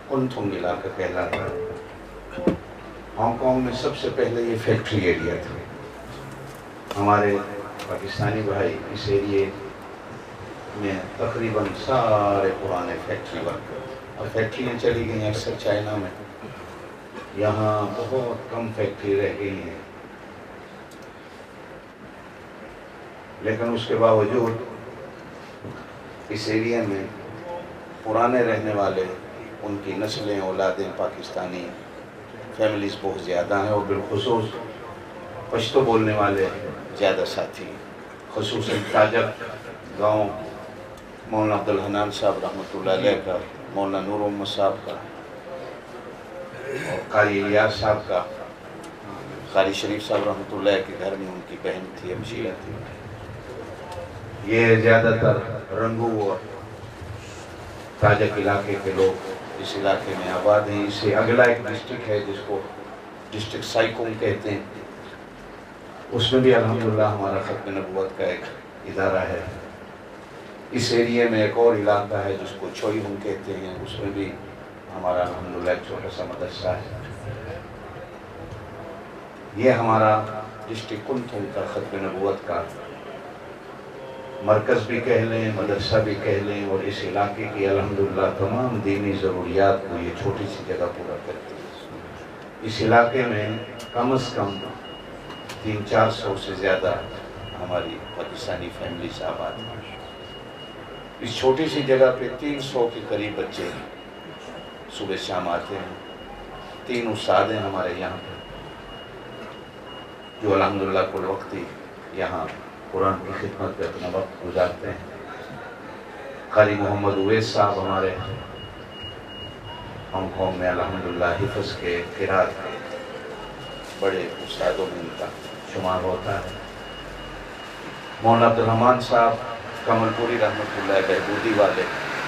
کنتھنگ علاقہ کہلاتا ہے۔ ہانگ کانگ میں سب سے پہلے یہ فیکٹری ایریا تھا۔ ہمارے پاکستانی بھائی اس ایریے میں تقریباً سارے پرانے فیکٹری ورکر، اور فیکٹریاں چلی گئی ہیں اکثر چائنا میں، یہاں بہت کم فیکٹری رہ گئی ہیں، لیکن اس کے باوجود اس ایریا میں پرانے رہنے والے، ان کی نسلیں اولادیں پاکستانی فیملیز بہت زیادہ ہیں، اور بالخصوص پشتو بولنے والے زیادہ ساتھی ہیں، خصوصاً تاجک گاؤں مولانا عبدالحنان صاحب رحمۃ اللہ علیہ کا، مولانا نور محمد صاحب کا، اور قاری الیاس صاحب کا، قاری شریف صاحب رحمۃ اللہ کے گھر میں ان کی بہن تھی، ہمشیرہ تھی۔ یہ زیادہ تر رنگو اور تاجک علاقے کے لوگ اس علاقے میں آباد ہیں۔ اس سے اگلا ایک ڈسٹرکٹ ہے جس کو ڈسٹرکٹ سائکونگ کہتے ہیں، اس میں بھی الحمدللہ ہمارا ختم نبوت کا ایک ادارہ ہے۔ اس ایریے میں ایک اور علاقہ ہے جس کو چوئی ہم کہتے ہیں، اس میں بھی ہمارا الحمدللہ ایک چھوٹا سا مدرسہ ہے۔ یہ ہمارا ڈسٹرکٹ کنتھنگ کا ختم نبوت کا مرکز بھی کہہ لیں، مدرسہ بھی کہہ لیں، اور اس علاقے کی الحمدللہ تمام دینی ضروریات کو یہ چھوٹی سی جگہ پورا کرتی ہے۔ اس علاقے میں کم از کم 300-400 سے زیادہ ہماری پاکستانی فیملیز آباد ہیں۔ اس چھوٹی سی جگہ پہ 300 کے قریب بچے صبح شام آتے ہیں۔ 3 استاد ہیں ہمارے یہاں پہ جو الحمدللہ کل وقتی یہاں قرآن کی خدمت پہ اپنا وقت گزارتے ہیں۔ قاری محمد اویس صاحب ہمارے ہانگ کانگ میں الحمدللہ حفظ کے، قرات کے بڑے استادوں میں ان کا شمار ہوتا ہے۔ مولانا عبدالرحمن صاحب کمل پوری رحمۃ اللہ بہبودی والے،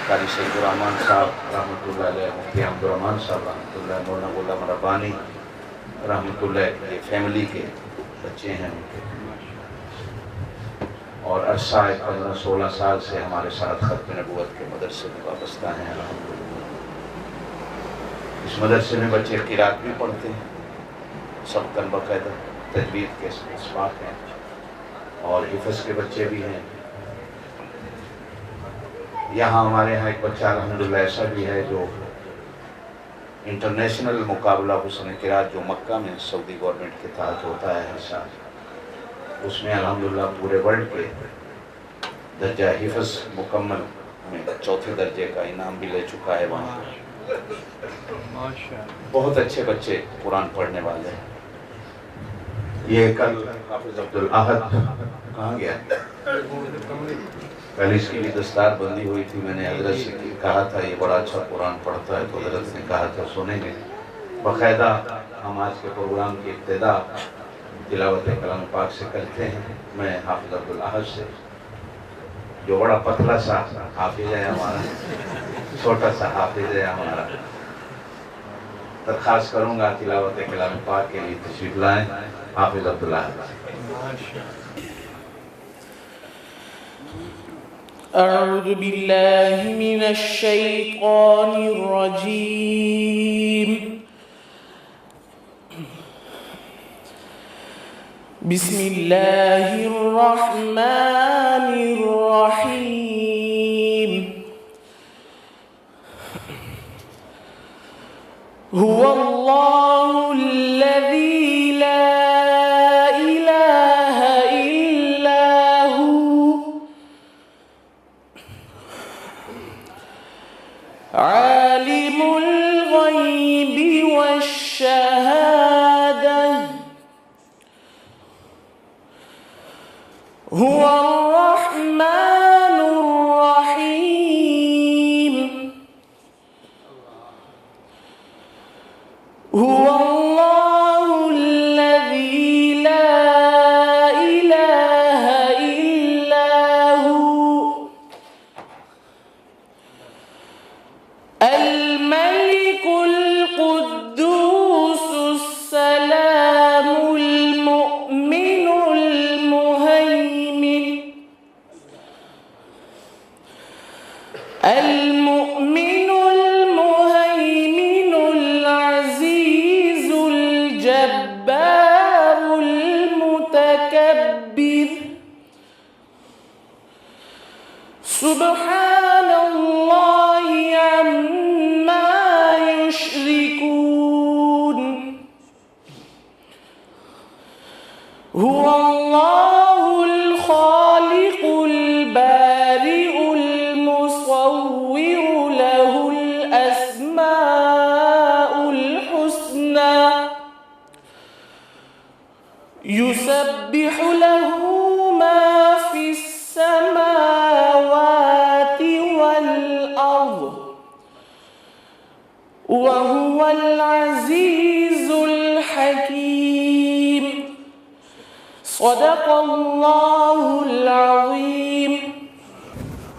قاری سید الرحمن صاحب رحمۃ اللہ علیہ، مفتی عبدالرحمن صاحب رحمۃ اللہ، مولانا غلام ربانی رحمۃ اللہ، یہ فیملی کے بچے ہیں ان کے، اور عرصہ 15-16 سال سے ہمارے ساتھ ختم نبوت کے مدرسے میں وابستہ ہیں الحمدللہ۔ اس مدرسے میں بچے قرات بھی پڑھتے ہیں، سبقاً باقاعدہ تجوید کے اسباق ہیں، اور حفظ کے بچے بھی ہیں۔ یہاں ہمارے ہاں ایک بچہ الحمدللہ ایسا بھی ہے جو انٹرنیشنل مقابلہ حسن قرات جو مکہ میں سعودی گورنمنٹ کے تحت ہوتا ہے ہر سال، اس میں الحمدللہ پورے ورلڈ کے درجہ حفظ مکمل میں 4تھے درجے کا انعام بھی لے چکا ہے وہاں پر۔ بہت اچھے بچے قرآن پڑھنے والے ہیں۔ یہ کل حافظ عبدالاحد کہاں گیا؟ کل اس کی بھی دستار بندی ہوئی تھی، میں نے حضرت سے کہا تھا یہ بڑا اچھا قرآن پڑھتا ہے، تو حضرت نے کہا تھا سنیں گے۔ باقاعدہ ہم آج کے پروگرام کی ابتدا تلاوت کلام پاک سے کرتے ہیں۔ میں حافظ عبدالاحد سے، جو بڑا پتلا سا حافظ ہے ہمارا، چھوٹا سا حافظ ہے ہمارا، درخواست کروں گا تلاوت کلام پاک کے لیے تشریف لائیں۔ حافظ عبدالاحد۔ اعوذ باللہ من الشیطان الرجیم، بسم اللہ الرحمن الرحیم، هو اللہ الذی لا الہ الا هو عالم الغیب والشہادہ، هو الرحمن الرحیم، هو اللہ الذی لا الہ الا هو الملك القدوس السلام المؤمن المهيمن الجبار المتكبر سبحان الله عما يشركون هو الله الخالق البارئ المصور له الأسماء الحسنى يسبح له ما في السماوات والأرض وهو العزيز الحكيم صدق الله العظيم.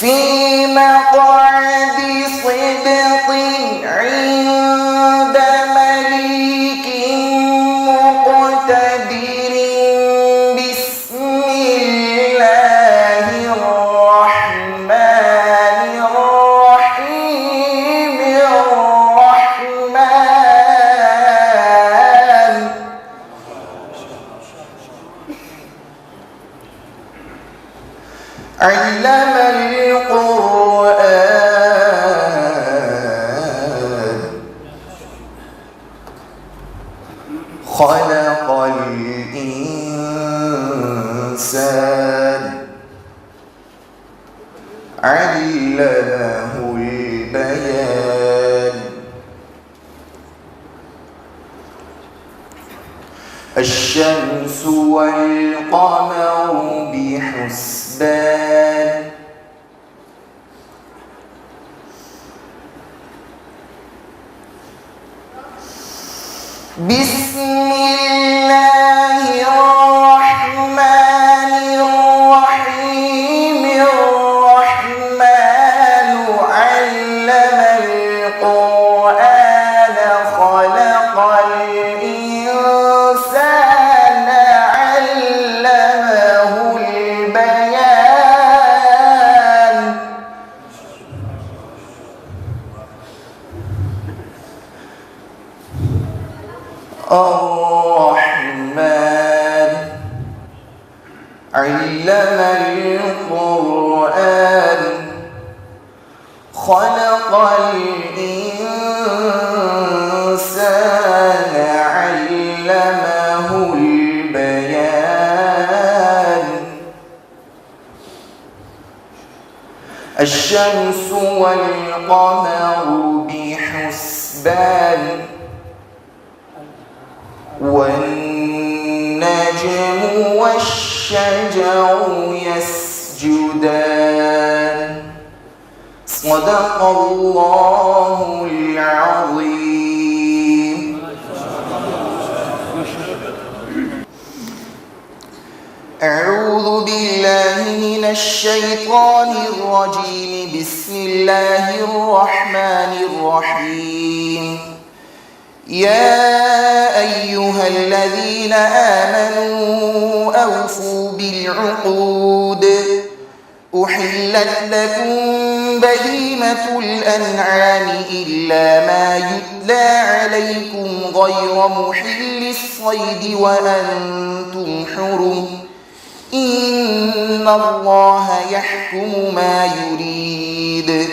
في مقعد صدق عند مليك مقتدر. بسم الله الرحمن الرحيم. علم القرآن خلق الإنسان علمه البيان. الشمس والقمر بحسبان. بسم الله الرحمن الرحيم. الرحمن علم القرآن خلق الإنسان علمه البيان. الرحمن علم القرآن خلق الإنسان علمه البيان. الشمس والقمر بحسبان. والنجم والشجر يسجدان. صدق الله العظيم. أعوذ بالله من الشيطان الرجيم. بسم الله الرحمن الرحيم. يا أيها الذين آمنوا أوفوا بالعقود. أحلت لكم بهيمة الأنعام إلا ما يتلى عليكم غير محل الصيد وأنتم حرم. إن الله يحكم ما يريد.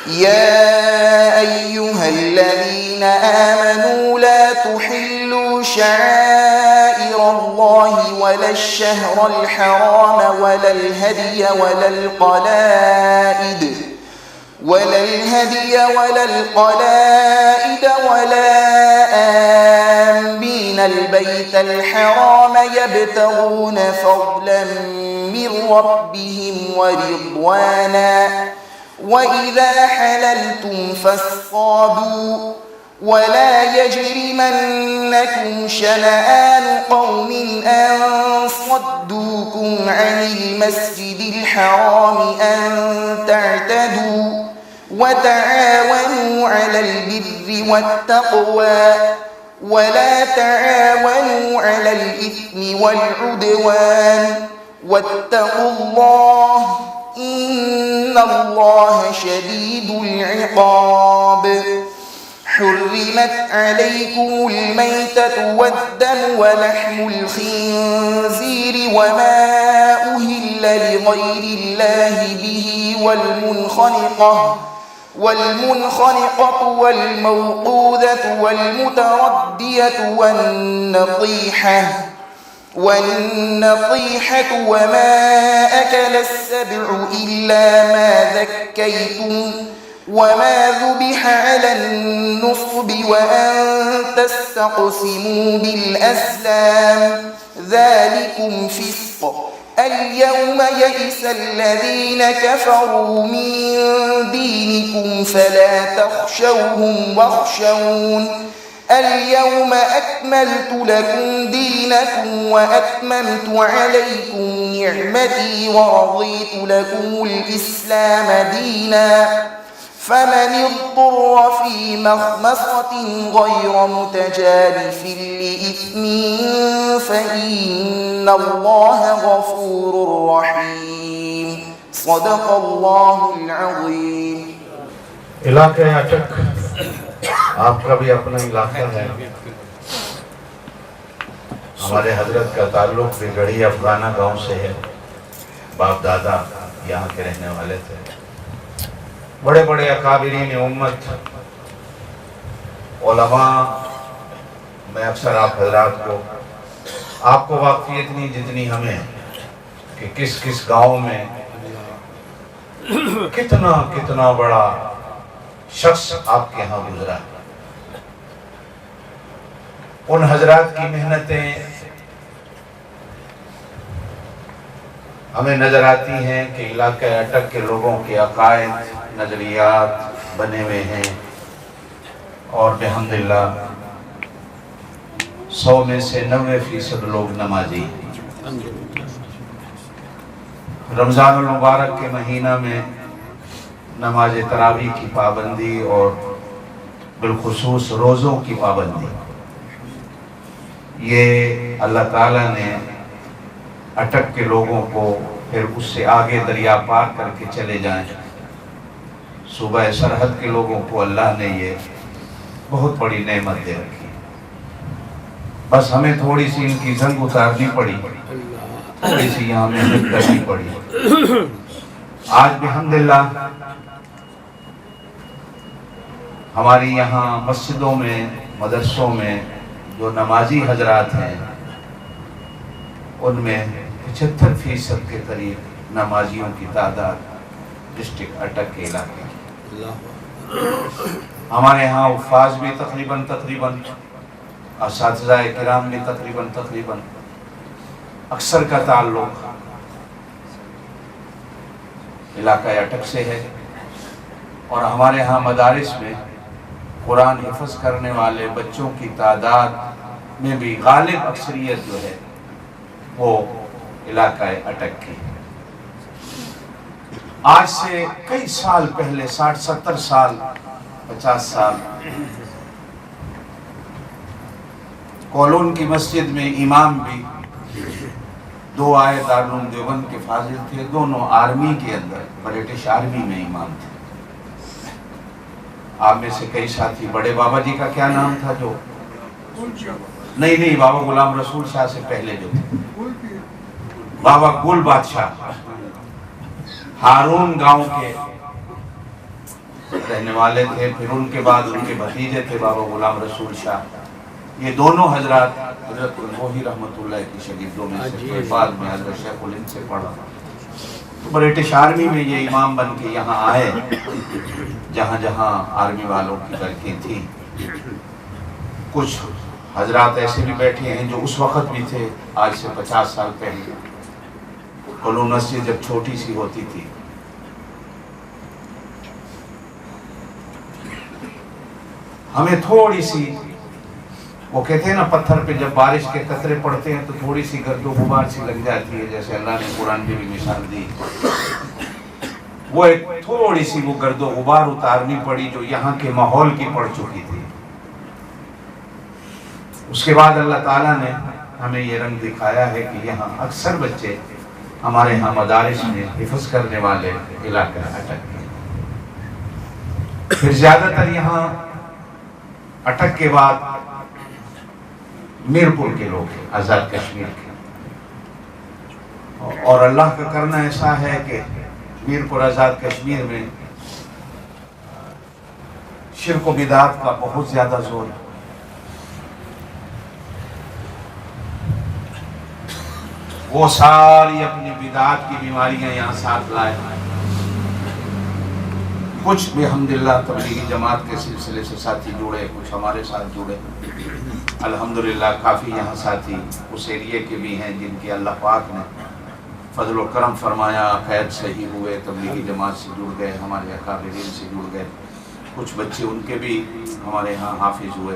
يا أيها الذين آمنوا لا تحلوا شعائر الله ولا الشهر الحرام ولا الهدي ولا القلائد ولا آمين البيت الحرام يبتغون فضلا من ربهم ورضوانا. وإذا حللتم فاصطادوا ولا يجرمنكم شنآن قوم أن صدوكم عن المسجد الحرام أن تعتدوا. وتعاونوا على البر والتقوى ولا تعاونوا على الإثم والعدوان. واتقوا الله إن الله شديد العقاب. حرمت عليكم الميتة والدم ولحم الخنزير وما أهل لغير الله به والمنخنقة والموقوذة والمتردية والنطيحة وما أكل السبع إلا ما ذكيتم وما ذبح على النصب وأن تستقسموا بالأزلام ذلكم فسق. اليوم يئس الذين كفروا من دينكم فلا تخشوهم واخشون اليوم أكملت لكم دينكم وأتممت عليكم نعمتي ورضيت لكم الإسلام دينا فمن اضطر في مخمصة غير متجانف لإثم فإن الله غفور رحيم صدق الله العظيم. علاقہ اٹک آپ کا بھی اپنا علاقہ ہے. ہمارے حضرت کا تعلق بھی گڑھی افغانہ گاؤں سے ہے. باپ دادا یہاں کے رہنے والے تھے. بڑے بڑے اکابرین امت علماء میں اکثر آپ حضرات کو آپ کو واقفیت نہیں جتنی ہمیں کہ کس کس گاؤں میں کتنا بڑا شخص آپ کے ہاں گزرا. ان حضرات کی محنتیں ہمیں نظر آتی ہیں کہ علاقہ اٹک کے لوگوں کے عقائد نظریات بنے ہوئے ہیں اور بحمدللہ 100 میں سے 90% لوگ نمازی ہیں. رمضان المبارک کے مہینہ میں نماز تراویح کی پابندی اور بالخصوص روزوں کی پابندی یہ اللہ تعالیٰ نے اٹک کے لوگوں کو پھر اس سے آگے دریا پار کر کے چلے جائیں. صوبہ سرحد کے لوگوں کو اللہ نے یہ بہت بڑی نعمت دے رکھی. بس ہمیں تھوڑی سی ان کی زنگ اتارنی پڑی, تھوڑی سی یہاں محنت کرنی پڑی. آج بحمدللہ ہماری یہاں مسجدوں میں مدرسوں میں جو نمازی حضرات ہیں ان میں 75% کے قریب نمازیوں کی تعداد ڈسٹرکٹ اٹک کے علاقے. ہمارے ہاں حفاظ بھی تقریباً اساتذہ کرام بھی تقریباً اکثر کا تعلق علاقہ اٹک سے ہے. اور ہمارے ہاں مدارس میں قرآن حفظ کرنے والے بچوں کی تعداد میں بھی غالب اکثریت جو ہے وہ علاقہ اٹک کی. آج سے کئی سال پہلے 60-70 سال 50 سال کولون کی مسجد میں امام بھی 2 آئے دارالعلوم دیوبند کے فاضل تھے. دونوں آرمی کے اندر برٹش آرمی میں امام تھے. آپ میں سے کئی ساتھی بڑے بابا جی کا کیا نام تھا جو نہیں بابا غلام رسول شاہ سے پہلے جو تھے بابا گل بادشاہ ہارون گاؤں کے رہنے والے تھے. پھر ان کے بعد ان کے بھتیجے تھے بابا غلام رسول شاہ. یہ دونوں حضرات حضرت الوہی رحمت اللہ کی شاگردوں میں سے تھے. بعد میں حضرت شیخ الہند سے پڑھا. برٹش آرمی میں یہ امام بن کے یہاں آئے جہاں جہاں آرمی والوں کی برکیں تھیں. کچھ حضرات ایسے بھی بیٹھے ہیں جو اس وقت بھی تھے آج سے 50 سال پہلے. کولون مسجد جب چھوٹی سی ہوتی تھی ہمیں تھوڑی سی وہ کہتے ہیں نا پتھر پہ جب بارش کے قطرے پڑتے ہیں تو تھوڑی سی گرد و غبار سی لگ جاتی ہے. جیسے اللہ نے قرآن میں بھی مثال دی. وہ ایک تھوڑی سی وہ گرد و غبار اتارنی پڑی جو یہاں کے ماحول کی پڑ چکی تھی. اس کے بعد اللہ تعالیٰ نے ہمیں یہ رنگ دکھایا ہے کہ یہاں اکثر بچے ہمارے ہاں مدارس میں حفظ کرنے والے علاقہ اٹک کے. پھر زیادہ تر یہاں اٹک کے بعد میرپور کے لوگ ہیں, آزاد کشمیر کے. اور اللہ کا کرنا ایسا ہے کہ میرپور آزاد کشمیر میں شرک و بدعت کا بہت زیادہ زور ہے. وہ ساری اپنی بدعات کی بیماریاں یہاں ساتھ لائے. کچھ بھی الحمدللہ تبلیغی جماعت کے سلسلے سے ساتھی جڑے, کچھ ہمارے ساتھ جڑے. الحمدللہ کافی یہاں ساتھی اس ایریے کے بھی ہیں جن کی اللہ پاک نے فضل و کرم فرمایا, قید صحیح ہوئے, تبلیغی جماعت سے جڑ گئے, ہمارے اکابرین سے جڑ گئے. کچھ بچے ان کے بھی ہمارے ہاں حافظ ہوئے.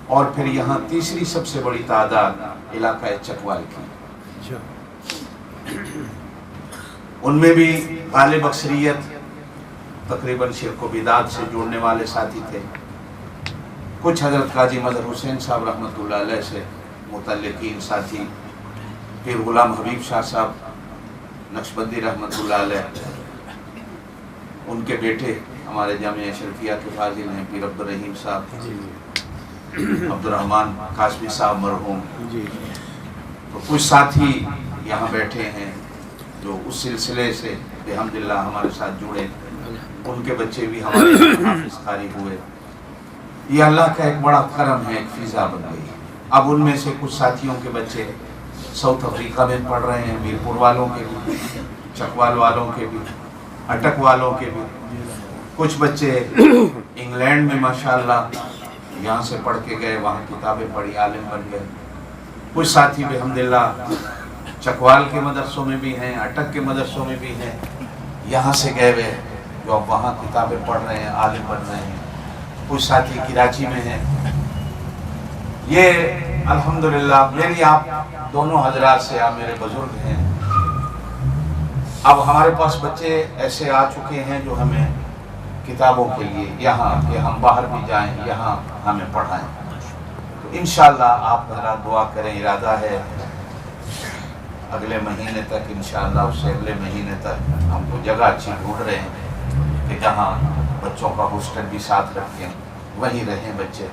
اور پھر یہاں تیسری سب سے بڑی تعداد علاقہ چکوال کی، ان میں بھی غالب اکثریت تقریباً شرک و بدعت سے جوڑنے والے ساتھی تھے. کچھ حضرت قاضی مظہر حسین صاحب رحمۃ اللہ علیہ سے متعلقین ساتھی، پھر غلام حبیب شاہ صاحب نقشبندی رحمۃ اللہ علیہ، ان کے بیٹے ہمارے جامعہ اشرفیہ کے فاضل ہیں پیر عبد الرحیم صاحب، عبد الرحمن قاسمی صاحب مرحوم. تو کچھ ساتھی یہاں بیٹھے ہیں جو اس سلسلے سے بحمداللہ ہمارے ساتھ جڑے، ان کے بچے بھی ہمارے حافظ قاری ہوئے. یہ اللہ کا ایک بڑا کرم ہے، ایک فضا بن گئی. اب ان میں سے کچھ ساتھیوں کے بچے ساؤتھ افریقہ میں پڑھ رہے ہیں، میرپور والوں کے بھی، چکوال والوں کے بھی، اٹک والوں کے بھی. کچھ بچے انگلینڈ میں ماشاءاللہ یہاں سے پڑھ کے گئے، وہاں کتابیں پڑھی، عالم بن گئے. کچھ ساتھی بحمداللہ چکوال کے مدرسوں میں بھی ہیں، اٹک کے مدرسوں میں بھی ہیں، یہاں سے گئے ہوئے جو اب وہاں کتابیں پڑھ رہے ہیں، عالم بن رہے ہیں. کچھ ساتھی کراچی میں ہیں. یہ الحمدللہ میری آپ دونوں حضرات سے، آپ میرے بزرگ ہیں. اب ہمارے پاس بچے ایسے آ چکے ہیں جو ہمیں کتابوں کے لیے یہاں کہ ہم باہر بھی جائیں، یہاں ہمیں پڑھائیں. تو انشاءاللہ آپ حضرات دعا کریں. ارادہ ہے اگلے مہینے تک انشاءاللہ، اس سے اگلے مہینے تک ہم کو جگہ اچھی ڈھونڈ رہے ہیں کہ جہاں بچوں کا ہاسٹل بھی ساتھ رکھیں، وہیں رہیں بچے.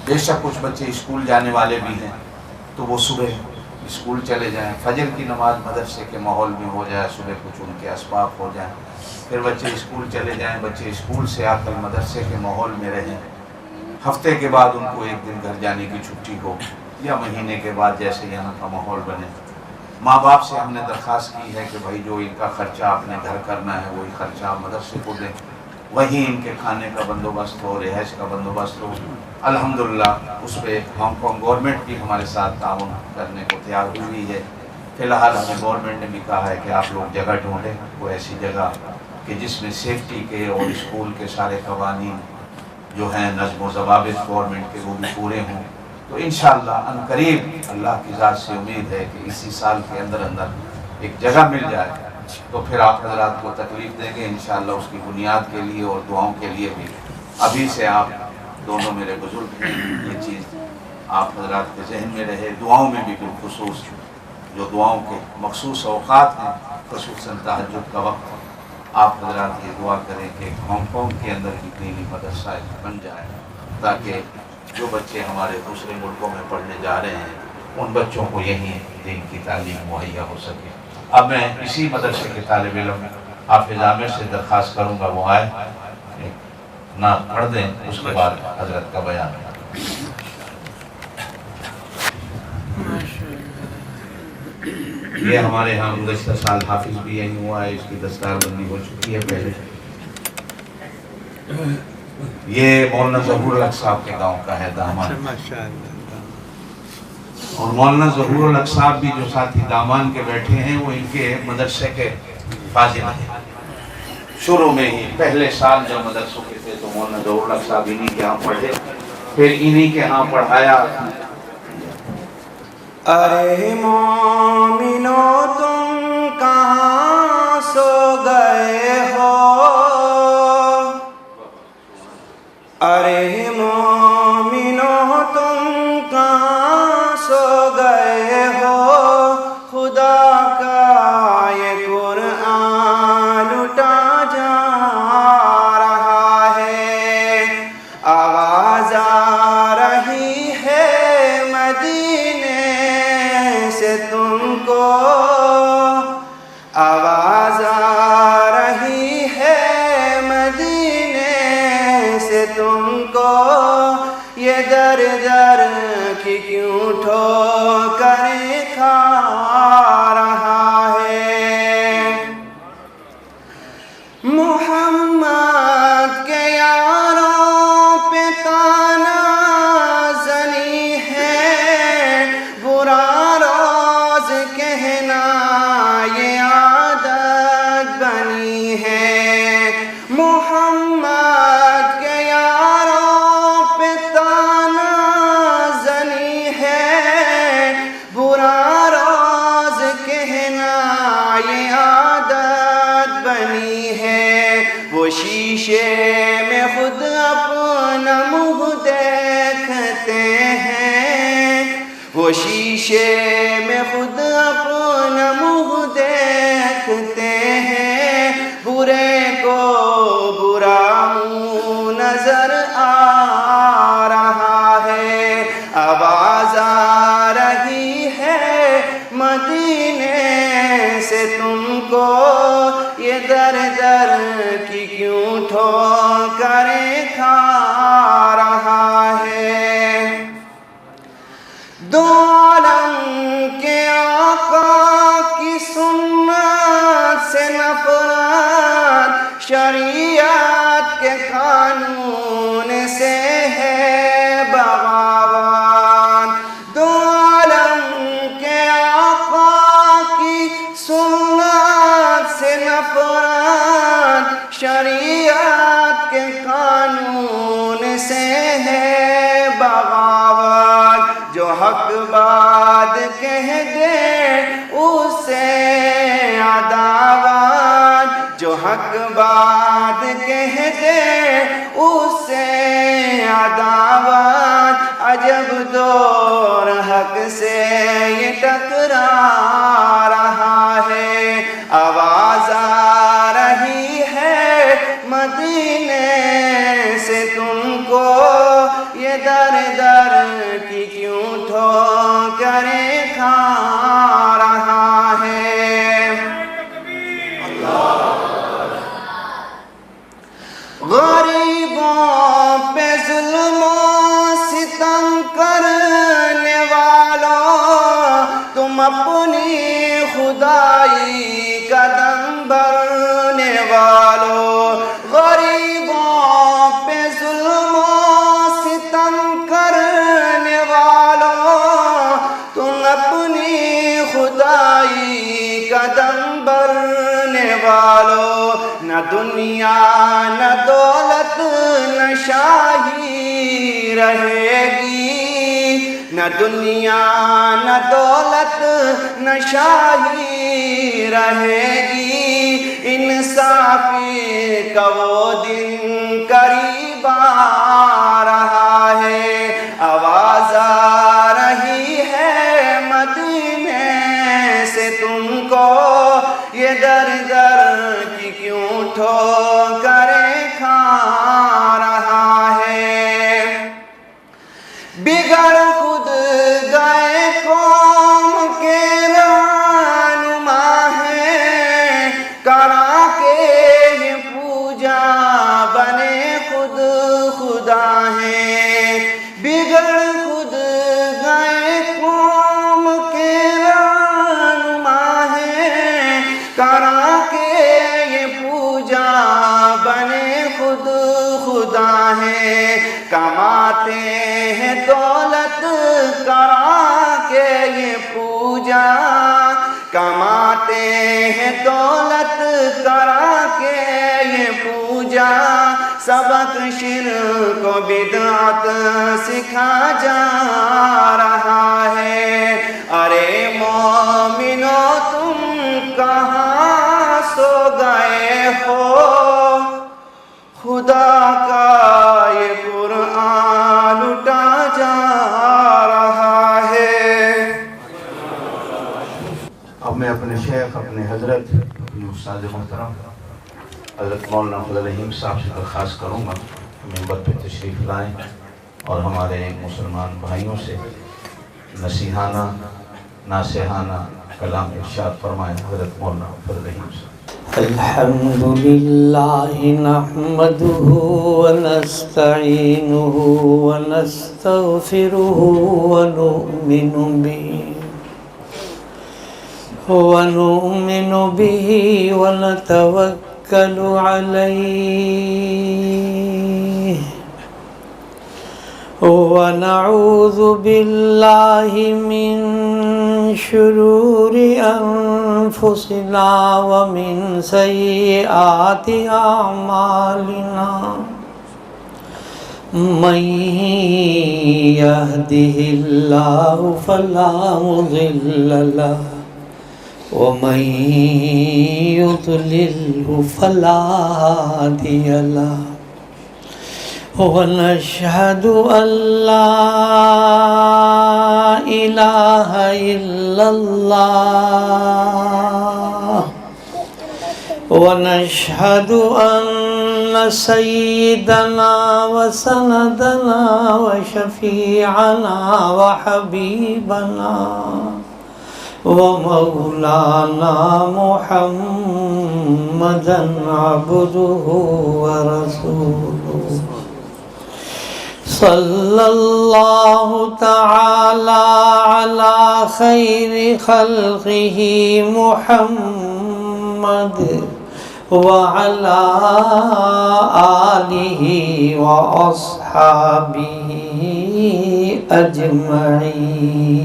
بے شک کچھ بچے اسکول جانے والے بھی ہیں تو وہ صبح اسکول چلے جائیں، فجر کی نماز مدرسے کے ماحول میں ہو جائے، صبح کچھ ان کے اسباق ہو جائیں، پھر بچے اسکول چلے جائیں، بچے اسکول سے آ کر مدرسے کے ماحول میں رہیں. ہفتے کے بعد ان کو ایک دن گھر جانے کی چھٹی ہو، یا مہینے کے بعد جیسے یہاں کا ماحول بنے. ماں باپ سے ہم نے درخواست کی ہے کہ بھائی جو ان کا خرچہ اپنے گھر کرنا ہے وہی خرچہ آپ مدرسے کو دیں، وہیں ان کے کھانے کا بندوبست ہو، رہائش کا بندوبست ہو. الحمدللہ اس پہ ہانگ کانگ گورنمنٹ بھی ہمارے ساتھ تعاون کرنے کو تیار ہوئی ہے. فی الحال ہمیں گورنمنٹ نے بھی کہا ہے کہ آپ لوگ جگہ ڈھونڈیں، کوئی ایسی جگہ کہ جس میں سیفٹی کے اور اسکول کے سارے قوانین جو ہیں، نظم و ضوابط گورنمنٹ کے، وہ بھی پورے ہوں. تو انشاءاللہ عنقریب اللہ کی ذات سے امید ہے کہ اسی سال کے اندر ایک جگہ مل جائے تو پھر آپ حضرات کو تکلیف دیں گے انشاءاللہ اس کی بنیاد کے لیے اور دعاؤں کے لیے بھی. ابھی سے آپ دونوں میرے بزرگ ہیں، یہ چیز آپ حضرات کے ذہن میں رہے. دعاؤں میں بھی بالخصوص جو دعاؤں کے مخصوص اوقات ہیں، خصوصاً تہجد کا وقت، آپ حضرات یہ دعا کریں کہ ہانگ کانگ کے اندر بھی دینی مدرسہ بن جائے تاکہ جو بچے ہمارے دوسرے ملکوں میں پڑھنے جا رہے ہیں ان بچوں کو یہیں دین کی تعلیم مہیا ہو سکے. اب میں اسی مدرسے کے طالب علم حافظ عامر سے درخواست کروں گا وہ آئے، نعت پڑھ دیں، اس کے بعد حضرت کا بیان. یہ ہمارے ہاں گزشتہ سال حافظ بھی یہیں ہوا ہے، اس کی دستار بندی ہو چکی ہے پہلے. یہ مولانا ظہور الحق صاحب کے گاؤں کا ہے دامان، اور مولانا ظہور الحق صاحب بھی جو ساتھی دامان کے بیٹھے ہیں وہ ان کے مدرسے کے فاضل ہیں. شروع میں ہی پہلے سال جب مدرسوں کے تھے تو مولانا ظہور الحق صاحب انہی کے ہاں پڑھے، پھر انہی کے ہاں پڑھایا. ارے مومنو تم کہاں سو گئے ہو، ارے مومنو تم کہاں سو گئے ہو، خدا کا یہ قرآن لٹا جا رہا ہے، آواز آ رہی ہے مدینے سے تم کو شیشے میں خود اپنا منہ دیکھتے ہیں، وہ شیشے میں خود اپنا منہ دیکھتے ہیں، برے کو برا منہ نظر آ رہا ہے، آواز آ رہی ہے مدینے سے تم کو، یہ در در کی کیوں ٹھوکریں کھا رہا ہے۔ دو عالم کے آقا کی سنت سے نفرت، شریعت کے قانون سے ہے بغاوت۔ دو عالم کے آقا کی سنت سے نفرت، شریعت کے قانون سے ہے بغاوت۔ جو حق بات کہہ دے اسے عداوت، جو حق بات کہہ دے اسے عداوت، عجب دور حق سے یہ ٹکرا رہا ہے، آواز آ رہی ہے مدینے سے تم کو، یہ در در کی کیوں ٹھوکریں کھا رہا ہے۔ غریبوں پہ ظلم و ستم کرنے والوں، تم اپنی خدائی کا دم بھرنے والوں، غریبوں پہ ظلم و ستم کرنے والوں، تم اپنی خدائی کا دم بھرنے والوں، نہ دنیا نہ دولت نہ شاہی رہے گی، نہ دنیا نہ دولت نہ شاہی رہے گی، انصافی کا وہ دن قریب آ رہا ہے، آواز آ رہی ہے مدینے سے تم کو، یہ در در کی کیوں ٹھوکریں کھا رہا ہے۔ بگڑ خود گئے قوم کے رہنما ہیں، کرا کے یہ پوجا بنے خود خدا ہیں، بگڑ خود گئے قوم کے رہنما ہیں، کرا کے یہ پوجا بنے خود خدا ہیں، کماتے ہیں دولت کرا کے یہ پوجا، کماتے ہیں دولت کرا کے یہ پوجا، سبق شرک و بدعت سکھا جا رہا ہے۔ ارے مومنو تم کہاں سو گئے ہو، خدا کا یہ قرآن لٹا جا رہا ہے۔ اب میں اپنے شیخ، اپنے حضرت، اپنے استاد محترم حضرت مولانا فضل الرحیم صاحب سے درخواست کروں گا ممبر پہ تشریف لائیں اور ہمارے مسلمان بھائیوں سے نصیحانہ ناصحانہ کلام ارشاد فرمائیں۔ حضرت مولانا فضل الرحیم صاحب۔ الحمد لله نحمده ونستعينه ونستغفره ونؤمن به ونتوكل عليه ونعوذ بالله من شرور أنفسنا ومن سيئات أعمالنا من يهده الله فلا مضل له ومن يضلله فلا هادي له ونشهد أن لا إله إلا الله ونشهد أن سيدنا وسندنا وشفيعنا وحبيبنا ومولانا محمدا عبده ورسوله صلى الله تعالى على خير خلقه محمد وعلى آله وأصحابه أجمعين.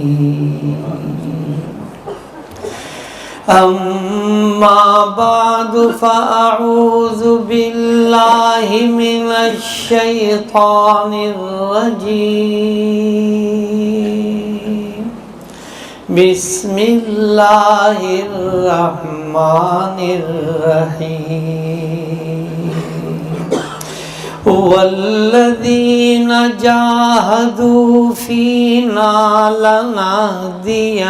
أما بعد فأعوذ بالله من الشيطان الرجيم. بسم الله الرحمن الرحيم. والذين جاهدوا فينا لنهدينهم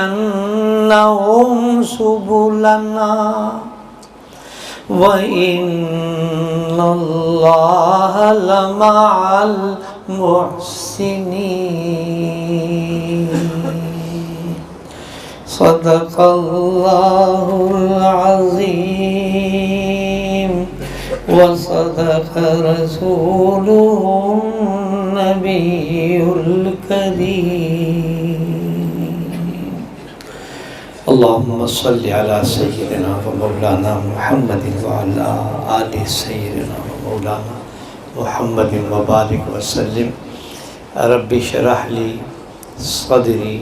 سبلنا وإن الله لمع المحسنين. صدق الله العظيم وصدق رسوله النبي الكريم. اللهم صل على سيدنا ومولانا محمد وعلى آل سيدنا ومولانا محمد وبارك وسلم. رب اشرح لي صدري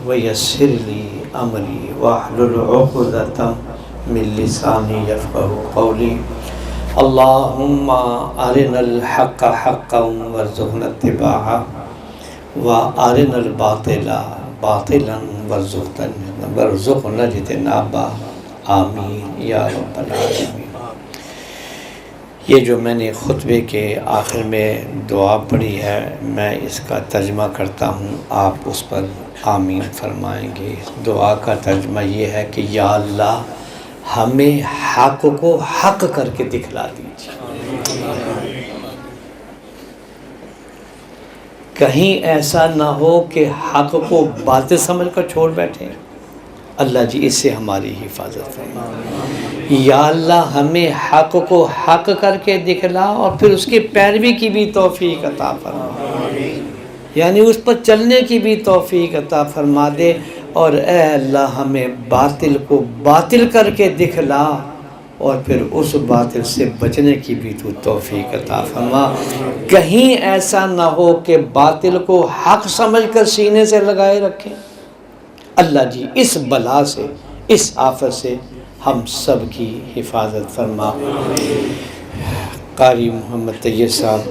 ويسر لي أمري واحلل عقدة من لساني يفقهوا قولي. اللهم أرنا الحق حقا وارزقنا اتباعه وأرنا الباطل باطلا وارزقنا اجتنابه. آمین یا رب العالمین. یہ جو میں نے خطبے کے آخر میں دعا پڑھی ہے میں اس کا ترجمہ کرتا ہوں، آپ اس پر آمین فرمائیں گے. دعا کا ترجمہ یہ ہے کہ یا اللہ ہمیں حق کو حق کر کے دکھلا دیجیے. کہیں ایسا نہ ہو کہ حق کو باطل سمجھ کر چھوڑ بیٹھیں. اللہ جی اس سے ہماری حفاظت فرمائے. یا اللہ ہمیں حق کو حق کر کے دکھلا اور پھر اس کی پیروی کی بھی توفیق عطا فرما، یعنی اس پر چلنے کی بھی توفیق عطا فرما دے. اور اے اللہ ہمیں باطل کو باطل کر کے دکھلا اور پھر اس باطل سے بچنے کی بھی تو توفیق عطا فرما. کہیں ایسا نہ ہو کہ باطل کو حق سمجھ کر سینے سے لگائے رکھیں. اللہ جی اس بلا سے، اس آفت سے ہم سب کی حفاظت فرما. قاری محمد طیب صاحب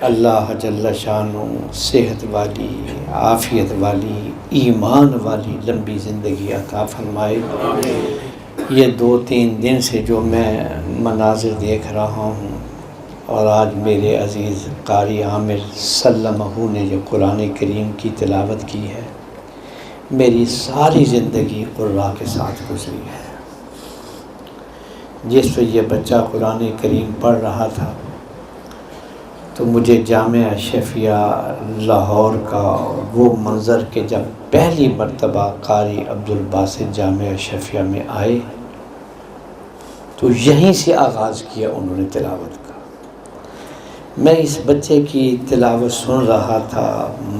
اللہ جل شانہ صحت والی، عافیت والی، ایمان والی لمبی زندگی عطا فرمائے. یہ 2-3 دن سے جو میں مناظر دیکھ رہا ہوں اور آج میرے عزیز قاری عامر سلمہ نے جو قرآن کریم کی تلاوت کی ہے، میری ساری زندگی قرآن کے ساتھ گزری ہے. جس پہ یہ بچہ قرآن کریم پڑھ رہا تھا تو مجھے جامعہ اشرفیہ لاہور کا وہ منظر کہ جب پہلی مرتبہ قاری عبدالباسط جامعہ اشرفیہ میں آئے تو یہیں سے آغاز کیا انہوں نے تلاوت کا. میں اس بچے کی تلاوت سن رہا تھا،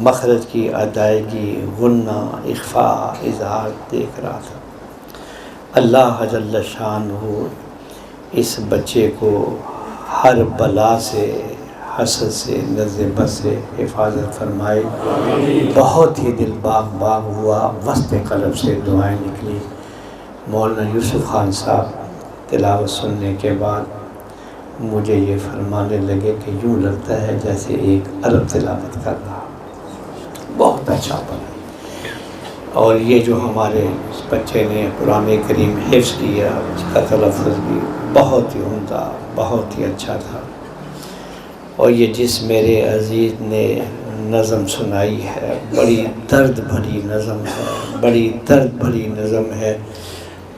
مخرج کی ادائیگی، غنہ، اخفاء، اظہار دیکھ رہا تھا. اللہ جل شانہ اس بچے کو ہر بلا سے، حسد سے، نظر بد سے حفاظت فرمائے. بہت ہی دل باغ باغ ہوا، وسط قلب سے دعائیں نکلی. مولانا یوسف خان صاحب تلاوت سننے کے بعد مجھے یہ فرمانے لگے کہ یوں لگتا ہے جیسے ایک عرب تلاوت کر رہا. بہت اچھا پڑھا. اور یہ جو ہمارے اس بچے نے قرآن کریم حفظ کیا، اس کا تلفظ بھی بہت ہی عمدہ، بہت ہی اچھا تھا۔ اور یہ جس میرے عزیز نے نظم سنائی ہے، بڑی درد بھری نظم ہے، بڑی درد بھری نظم ہے۔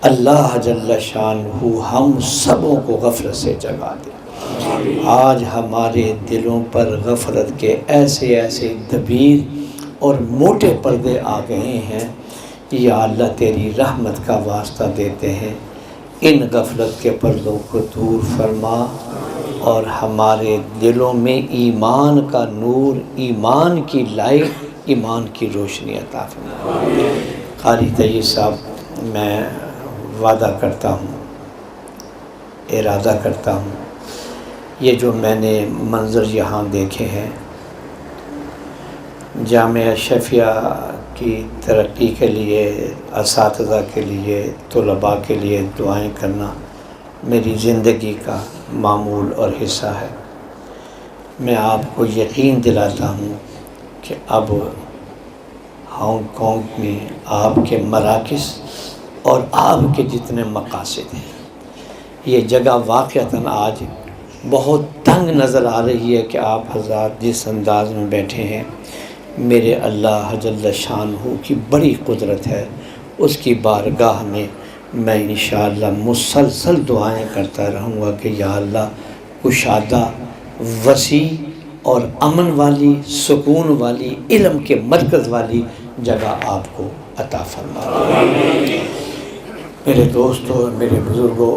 اللہ جل شانہ ہم سبوں کو غفلت سے جگا دے۔ آج ہمارے دلوں پر غفلت کے ایسے ایسے دبیر اور موٹے پردے آ گئے ہیں، یا اللہ تیری رحمت کا واسطہ دیتے ہیں، ان غفلت کے پردوں کو دور فرما اور ہمارے دلوں میں ایمان کا نور، ایمان کی لائٹ، ایمان کی روشنی عطا فرما۔ قاری طیب صاحب، میں وعدہ کرتا ہوں، ارادہ کرتا ہوں، یہ جو میں نے منظر یہاں دیکھے ہیں، جامعہ اشرفیہ کی ترقی کے لیے، اساتذہ کے لیے، طلباء کے لیے دعائیں کرنا میری زندگی کا معمول اور حصہ ہے۔ میں آپ کو یقین دلاتا ہوں کہ اب ہانگ کانگ میں آپ کے مراکز اور آپ کے جتنے مقاصد ہیں، یہ جگہ واقعتاً آج بہت تنگ نظر آ رہی ہے کہ آپ حضرات جس انداز میں بیٹھے ہیں، میرے اللہ جل شانہ کی بڑی قدرت ہے، اس کی بارگاہ میں میں انشاءاللہ مسلسل دعائیں کرتا رہوں گا کہ یا اللہ کشادہ، وسیع اور امن والی، سکون والی، علم کے مرکز والی جگہ آپ کو عطا فرما۔ میرے دوستوں اور میرے بزرگوں،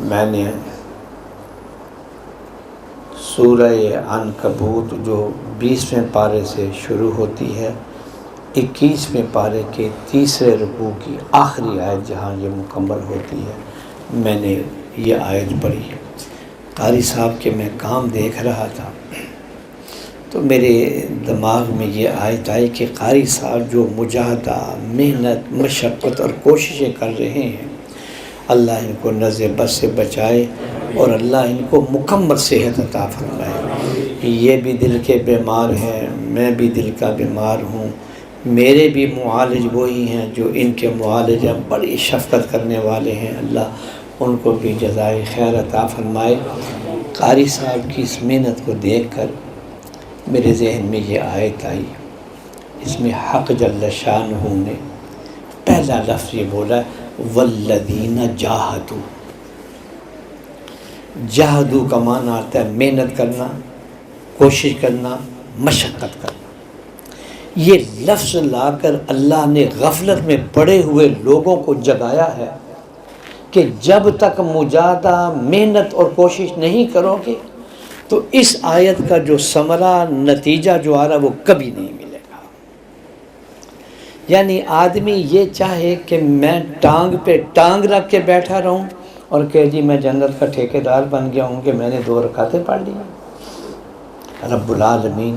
میں نے سورہ عنکبوت جو 20ویں پارے سے شروع ہوتی ہے، 21ویں پارے کے تیسرے رکوع کی آخری آیت جہاں یہ مکمل ہوتی ہے، میں نے یہ آیت پڑھی۔ قاری صاحب کے میں کام دیکھ رہا تھا تو میرے دماغ میں یہ آیت آئی کہ قاری صاحب جو مجاہدہ، محنت، مشقت اور کوششیں کر رہے ہیں، اللہ ان کو نزع بس سے بچائے اور اللہ ان کو مکمل صحت عطا فرمائے۔ یہ بھی دل کے بیمار ہیں، میں بھی دل کا بیمار ہوں، میرے بھی معالج وہی ہیں جو ان کے معالج ہیں، بڑی شفقت کرنے والے ہیں، اللہ ان کو بھی جزائے خیر عطا فرمائے۔ قاری صاحب کی اس محنت کو دیکھ کر میرے ذہن میں یہ آیت آئی، اس میں حق جل شانہ نے پہلا لفظ یہ بولا والذین جاہدوا۔ جاہدوا کا معنی آتا ہے محنت کرنا، کوشش کرنا، مشقت کرنا۔ یہ لفظ لا کر اللہ نے غفلت میں پڑے ہوئے لوگوں کو جگایا ہے کہ جب تک مجاہدہ، محنت اور کوشش نہیں کرو گے تو اس آیت کا جو ثمرہ، نتیجہ جو آ رہا وہ کبھی نہیں ملے گا۔ یعنی آدمی یہ چاہے کہ میں ٹانگ پہ ٹانگ رکھ کے بیٹھا رہوں اور کہ جی میں جنت کا ٹھیکیدار بن گیا ہوں کہ میں نے 2 رکعتیں پڑھ لی۔ رب العالمین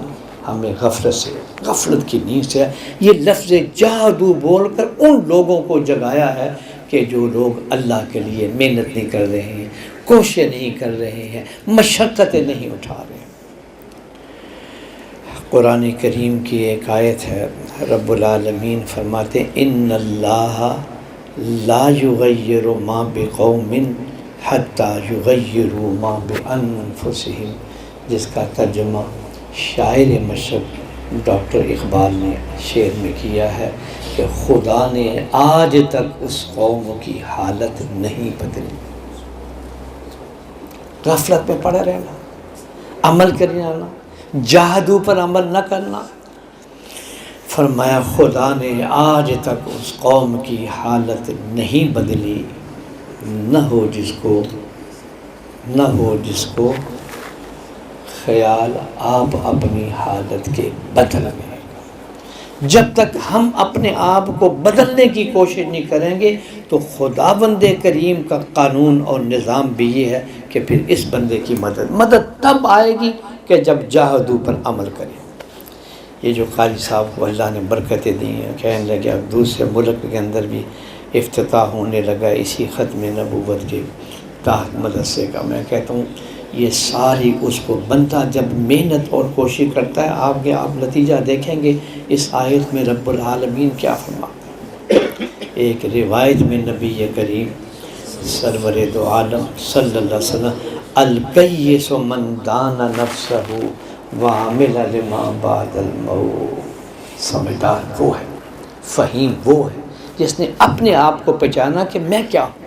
ہمیں غفلت سے، غفلت کی نیند سے یہ لفظ جاہدوا بول کر ان لوگوں کو جگایا ہے کہ جو لوگ اللہ کے لیے محنت نہیں کر رہے ہیں، کوششیں نہیں کر رہے ہیں، مشقتیں نہیں اٹھا رہے ہیں۔ قرآن کریم کی ایک آیت ہے، رب العالمین فرماتے ہیں ان اللہ لا یغیر ما بقوم حتی یغیروا ما بانفسہم، جس کا ترجمہ شاعر مشرق ڈاکٹر اقبال نے شعر میں کیا ہے کہ خدا نے آج تک اس قوم کی حالت نہیں بدلی۔ غفلت میں پڑا رہنا، عمل کرنا، جاہدوا پر عمل نہ کرنا۔ فرمایا خدا نے آج تک اس قوم کی حالت نہیں بدلی، نہ ہو جس کو خیال آپ اپنی حالت کے بدلنے۔ جب تک ہم اپنے آپ کو بدلنے کی کوشش نہیں کریں گے تو خداوند کریم کا قانون اور نظام بھی یہ ہے کہ پھر اس بندے کی مدد تب آئے گی کہ جب جاہدوا پر عمل کرے۔ یہ جو قاری صاحب کو اللہ نے برکتیں دی ہیں، کہنے لگے اب دوسرے ملک کے اندر بھی افتتاح ہونے لگا اسی ختم نبوت کے تحت مدرسے کا۔ میں کہتا ہوں یہ ساری اس کو بنتا جب محنت اور کوشش کرتا ہے. آپ نتیجہ دیکھیں گے اس آیت میں رب العالمین کیا فرماتا ہے. ایک روایت میں نبی کریم سرور دو عالم صلی اللہ علیہ وسلم الکیس من دان نفسہ وعمل لما بعد الموت. سمجھدار وہ ہے، فہیم وہ ہے جس نے اپنے آپ کو پہچانا کہ میں کیا ہوں،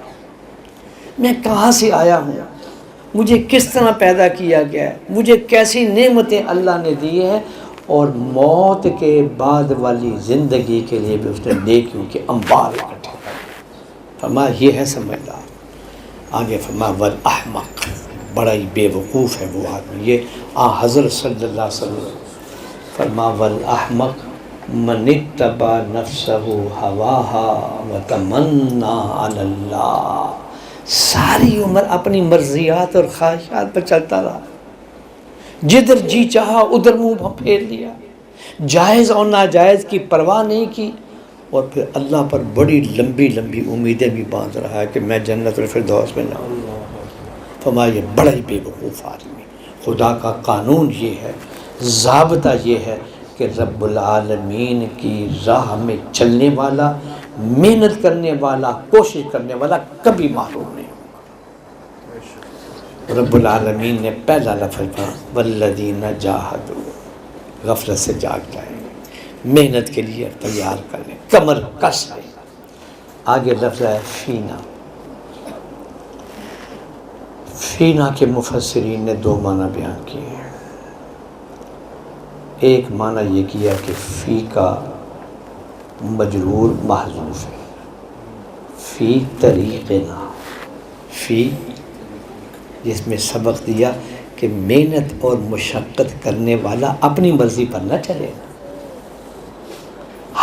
میں کہاں سے آیا ہوں، مجھے کس طرح پیدا کیا گیا ہے، مجھے کیسی نعمتیں اللہ نے دی ہیں، اور موت کے بعد والی زندگی کے لیے بھی اس نے نیکیوں کے انبار اکٹھے کر. فرمایا یہ ہے سمجھدار. آگے فرمایا والاحمق، بڑا ہی بے وقوف ہے وہ آدمی. یہ حضرت صلی اللہ علیہ وسلم فرمایا والاحمق من اتبع نفسہ ہواہا وتمنا علی اللہ. ساری عمر اپنی مرضیات اور خواہشات پر چلتا رہا، جدھر جی چاہا ادھر منہ پھیر لیا، جائز اور ناجائز کی پرواہ نہیں کی، اور پھر اللہ پر بڑی لمبی لمبی امیدیں بھی باندھ رہا ہے کہ میں جنت الفردوس میں جاؤں. فرمایا یہ بڑا ہی بے وقوف آدمی. خدا کا قانون یہ ہے، ضابطہ یہ ہے کہ رب العالمین کی راہ میں چلنے والا، محنت کرنے والا، کوشش کرنے والا کبھی محروم نہیں ہوگا. رب العالمین نے پہلا لفظ کہا والذین جاہدوا، غفلت سے جاگ جائیں، محنت کے لیے تیار کریں، کمر کس لیں. آگے لفظ ہے فینا. فینا کے مفسرین نے دو معنی بیان کیے ہیں. ایک معنی یہ کیا کہ فی کا مجرور محذوف ہے، فی طریقنا، فی جس میں سبق دیا کہ محنت اور مشقت کرنے والا اپنی مرضی پر نہ چلے،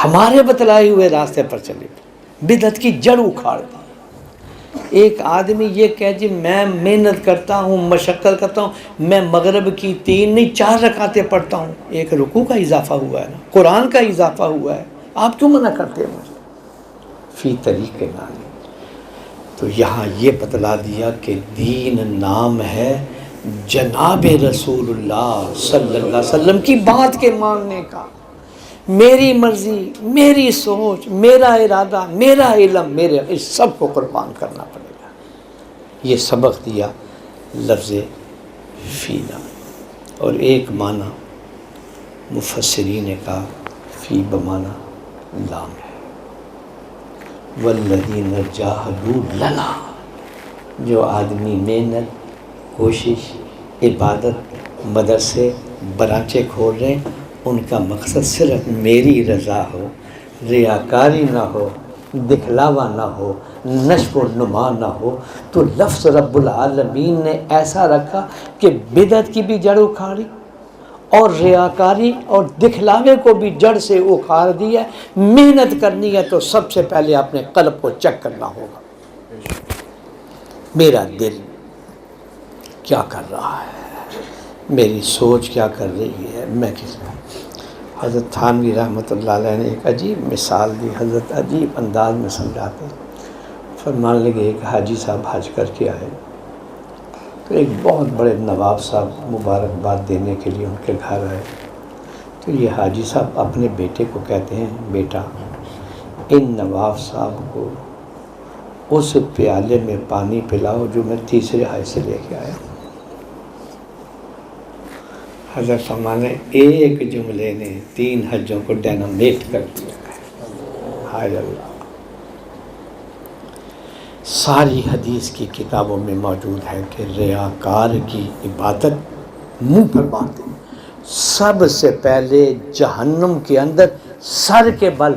ہمارے بتلائے ہوئے راستے پر چلے. بدعت کی جڑ اکھاڑ دی. ایک آدمی یہ کہے جی میں محنت کرتا ہوں، مشقت کرتا ہوں، میں مغرب کی 3 نہیں 4 رکعتیں پڑھتا ہوں. ایک رکوع کا اضافہ ہوا ہے نا، قرآن کا اضافہ ہوا ہے، آپ کیوں منع کرتے ہیں مجھے؟ فی طریق نام. تو یہاں یہ بتلا دیا کہ دین نام ہے جناب رسول اللہ صلی اللہ علیہ وسلم کی بات کے ماننے کا. میری مرضی، میری سوچ، میرا ارادہ، میرا علم، میرے اس سب کو قربان کرنا پڑے گا. یہ سبق دیا لفظ فینا. اور ایک معنی مفسرین نے کہا فی بمعنی لام ہے. والذین جاہدوا لنا، جو آدمی محنت، کوشش، عبادت، مدرسے، برانچے کھول رہے ہیں، ان کا مقصد صرف میری رضا ہو، ریاکاری نہ ہو، دکھلاوا نہ ہو، نشو و نما نہ ہو. تو لفظ رب العالمین نے ایسا رکھا کہ بدعت کی بھی جڑ اکھاڑی اور ریاکاری اور دکھلاوے کو بھی جڑ سے اکھاڑ دیا. محنت کرنی ہے تو سب سے پہلے اپنے قلب کو چیک کرنا ہوگا، میرا دل کیا کر رہا ہے، میری سوچ کیا کر رہی ہے، میں کس میں. حضرت تھانوی رحمۃ اللہ علیہ نے ایک عجیب مثال دی، حضرت عجیب انداز میں سمجھاتے. فرمانے لگے ایک حاجی صاحب حج کر کے آئے تو ایک بہت بڑے نواب صاحب مبارکباد دینے کے لیے ان کے گھر آئے. تو یہ حاجی صاحب اپنے بیٹے کو کہتے ہیں بیٹا ان نواب صاحب کو اس پیالے میں پانی پلاؤ جو میں تیسرے حج سے لے کے آیا. حضرت فرمانے ایک جملے نے 3 حجوں کو ڈائنامیٹ کر دیا ہے. ہائے اللہ. ساری حدیث کی کتابوں میں موجود ہے کہ ریاکار کی عبادت منہ پر باندھے. سب سے پہلے جہنم کے اندر سر کے بل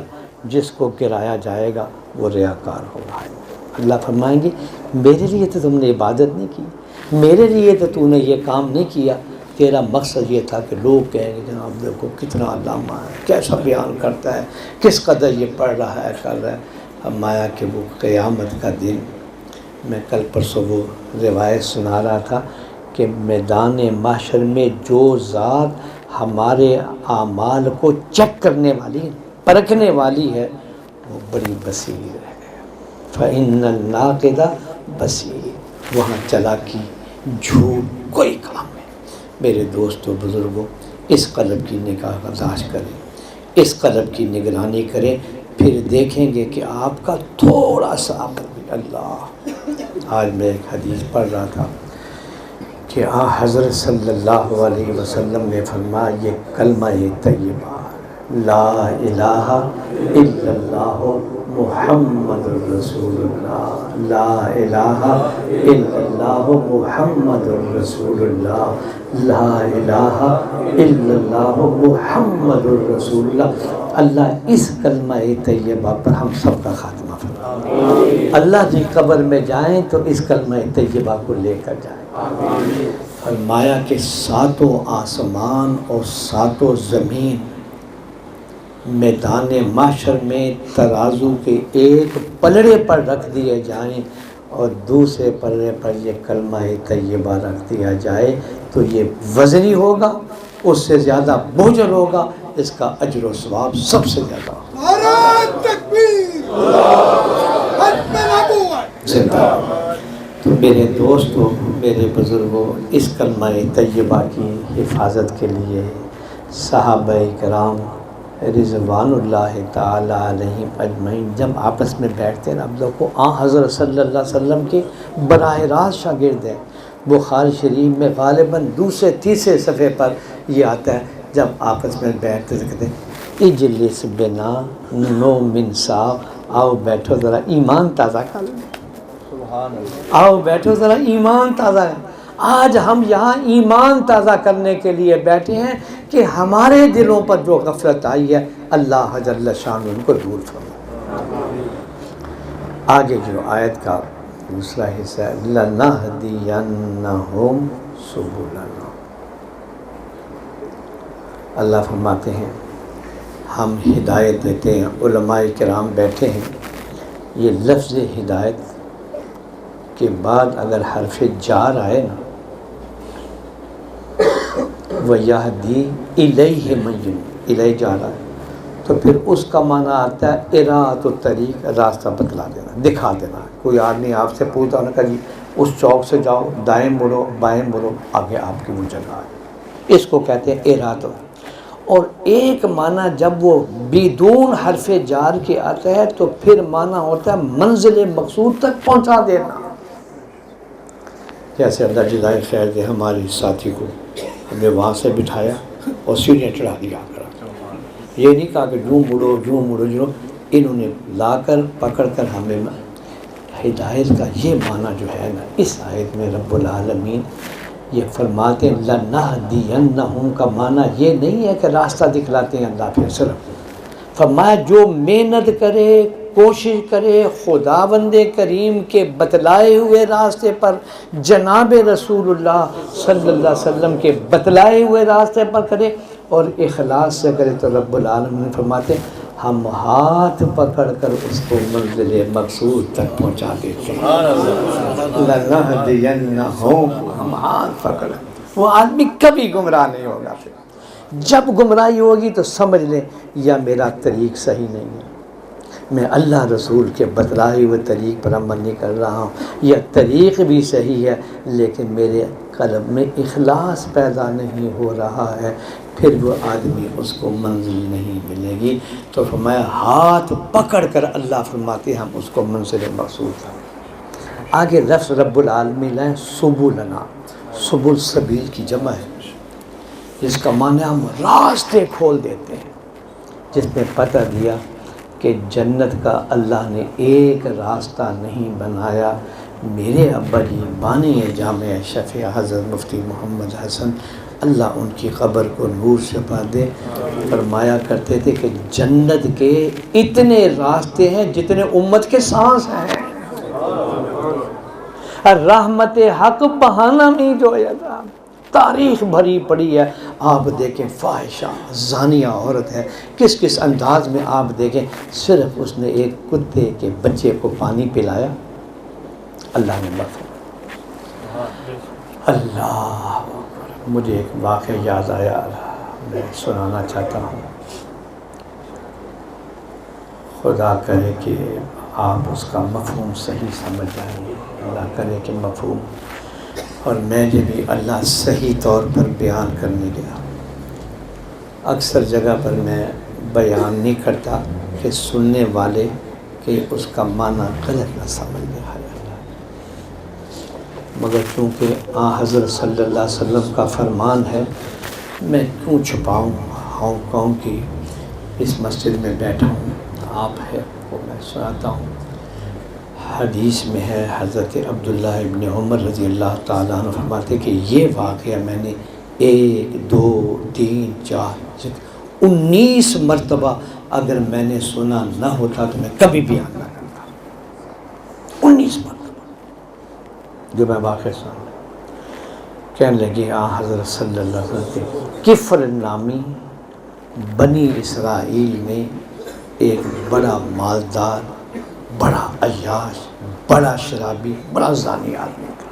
جس کو گرایا جائے گا وہ ریاکار ہوگا. اللہ فرمائیں گے میرے لیے تو تم نے عبادت نہیں کی، میرے لیے تو تو نے یہ کام نہیں کیا، تیرا مقصد یہ تھا کہ لوگ کہیں گے جناب دیکھو کتنا علامہ ہے، کیسا بیان کرتا ہے، کس قدر یہ پڑھ رہا ہے، کر رہا ہے. فرمایا کہ وہ قیامت کا دن، میں کل پرسوں وہ روایت سنا رہا تھا کہ میدان محشر میں جو ذات ہمارے اعمال کو چیک کرنے والی، پرکھنے والی ہے، وہ بڑی بصیر ہے. فَإِنَّ النَّاقِدَ بصیر. وہاں چلاکی، جھوٹ کوئی کام نہیں۔ میرے دوستوں بزرگوں، اس قلب کی نگاہ برداشت کریں، اس قلب کی نگرانی کریں، پھر دیکھیں گے کہ آپ کا تھوڑا سا عمل بھی اللہ۔ آج میں ایک حدیث پڑھ رہا تھا کہ حضرت صلی اللہ علیہ وسلم نے فرمایا یہ کلمہ طیبہ لا الہ الا اللہ محمد رسول اللہ، لا الہ الا اللہ محمد رسول اللہ، لا الہ الا اللہ محمد رسول اللہ۔ اللہ اس کلمہ طیبہ پر ہم سب کا خاتمہ فرمائے، اللہ کی قبر میں جائیں تو اس کلمہ طیبہ کو لے کر جائیں۔ فرمایا کہ ساتوں آسمان اور ساتوں زمین میدان محشر میں ترازو کے ایک پلڑے پر رکھ دیے جائیں اور دوسرے پلڑے پر یہ کلمہ طیبہ رکھ دیا جائے تو یہ وزنی ہوگا، اس سے زیادہ بوجھل ہوگا، اس کا اجر و ثواب سب سے زیادہ ہوگا۔ نعرہ تکبیر، ختم نبوت۔ زندہ تو میرے دوستوں، میرے بزرگوں، اس کلمہ طیبہ کی حفاظت کے لیے صحابہ کرام رضوان اللہ تعالیٰ علیہم اجمعین جب آپس میں بیٹھتے ہیں، اب دیکھو حضرت صلی اللہ علیہ وسلم کے براہ راست شاگرد ہیں۔ بخاری شریف میں غالباً دوسرے تیسرے صفحے پر یہ آتا ہے، جب آپس میں بیٹھتے کہتے ہیں اجلس بنا نو من صاحب، آؤ بیٹھو ذرا ایمان تازہ کر لیں، آؤ بیٹھو ذرا ایمان تازہ کریں۔ آج ہم یہاں ایمان تازہ کرنے کے لیے بیٹھے ہیں کہ ہمارے دلوں پر جو غفلت آئی ہے اللہ جل شان ان کو دور فرمائے۔ آگے جو آیت کا دوسرا حصہ ہے لَنَهْدِيَنَّهُمْ سُبُلَنَا، اللہ فرماتے ہیں ہم ہدایت دیتے ہیں۔ علماء کرام بیٹھے ہیں، یہ لفظ ہدایت کے بعد اگر حرف جار آئے نا وَيَهْدِي إِلَيْهِ مَن يُنِيبُ، الیہ جا رہا ہے تو پھر اس کا معنی آتا ہے اراۃ الطریق، راستہ بتلا دینا، دکھا دینا۔ کوئی آدمی آپ سے پوچھتا ہے کہ جی اس چوک سے جاؤ، دائیں مڑو بائیں مڑو، آگے آپ کی وہ جگہ ہے، اس کو کہتے ہیں اراۃ۔ اور ایک معنی جب وہ بدون حرف جار کے آتا ہے تو پھر معنی ہوتا ہے منزل مقصود تک پہنچا دینا۔ جیسے اللہ جزائے خیر دے، ہماری ساتھی کو ہمیں وہاں سے بٹھایا اور سیڑھیاں چڑھا دیا کرا، یہ نہیں کہا کہ جوں مڑو جوں مڑو جوں، انہوں نے لا کر پکڑ کر ہمیں ہدایت کا یہ معنی جو ہے نا، اس آیت میں رب العالمین یہ فرماتے ہیں لَنَهْدِيَنَّهُمْ کا معنی یہ نہیں ہے کہ راستہ دکھلاتے ہیں اللہ، پھر صرف فرمایا جو محنت کرے، کوشش کرے، خداوند کریم کے بتلائے ہوئے راستے پر، جناب رسول اللہ صلی اللہ علیہ وسلم کے بتلائے ہوئے راستے پر کرے اور اخلاص سے کرے تو رب العالمین فرماتے ہیں ہم ہاتھ پکڑ کر اس کو منزل مقصود تک پہنچا دیتے ہیں۔ لَنَهْدِيَنَّهُمْ، ہم ہاتھ پکڑ، وہ آدمی کبھی گمراہ نہیں ہوگا۔ پھر جب گمراہی ہوگی تو سمجھ لیں یا میرا طریق صحیح نہیں ہے، میں اللہ رسول کے بتلائے ہوئے طریق پر عمل نہیں کر رہا ہوں، یا طریق بھی صحیح ہے لیکن میرے قلب میں اخلاص پیدا نہیں ہو رہا ہے، پھر وہ آدمی اس کو منزل نہیں ملے گی۔ تو فرمایا ہاتھ پکڑ کر اللہ فرماتے ہیں ہم اس کو منزل مقصود ہیں۔ آگے لفظ رب العالمین لائیں سبلنا، سبل سبیل کی جمع ہے، جس کا معنی ہم راستے کھول دیتے ہیں، جس میں پتہ دیا کہ جنت کا اللہ نے ایک راستہ نہیں بنایا۔ میرے ابا جی بانی جامع شفیع حضرت مفتی محمد حسن، اللہ ان کی قبر کو نور سے بھر دے، فرمایا کرتے تھے کہ جنت کے اتنے راستے ہیں جتنے امت کے سانس ہیں۔ رحمت حق بہانہ نہیں جو ہے، تاریخ بھری پڑی ہے، آپ دیکھیں فاحشہ زانیہ عورت ہے، کس کس انداز میں آپ دیکھیں، صرف اس نے ایک کتے کے بچے کو پانی پلایا، اللہ نے معاف۔ اللہ، مجھے ایک واقعہ یاد آیا، میں سنانا چاہتا ہوں، خدا کرے کہ آپ اس کا مفہوم صحیح سمجھ جائیں گے، اللہ کرے کہ مفہوم اور میں نے بھی اللہ صحیح طور پر بیان کرنے گیا. اکثر جگہ پر میں بیان نہیں کرتا کہ سننے والے کہ اس کا معنی غلط نہ سمجھ میں آیا. مگر چونکہ حضرت صلی اللہ علیہ وسلم کا فرمان ہے، میں کیوں چھپاؤں. ہانگ کانگ کی اس مسجد میں بیٹھا ہوں، آپ ہے وہ میں سناتا ہوں. حدیث میں ہے حضرت عبداللہ ابن عمر رضی اللہ تعالیٰ عنہ فرماتے کہ یہ واقعہ میں نے 1 2 3 4 19 مرتبہ اگر میں نے سنا نہ ہوتا تو میں کبھی بیان نہ کرتا. 19 مرتبہ جو میں واقعہ سنا. کہنے لگے حضرت صلی اللہ علیہ وسلم کے کفر نامی بنی اسرائیل میں ایک بڑا مالدار، بڑا عیاش، بڑا شرابی، بڑا زانی آدمی تھا.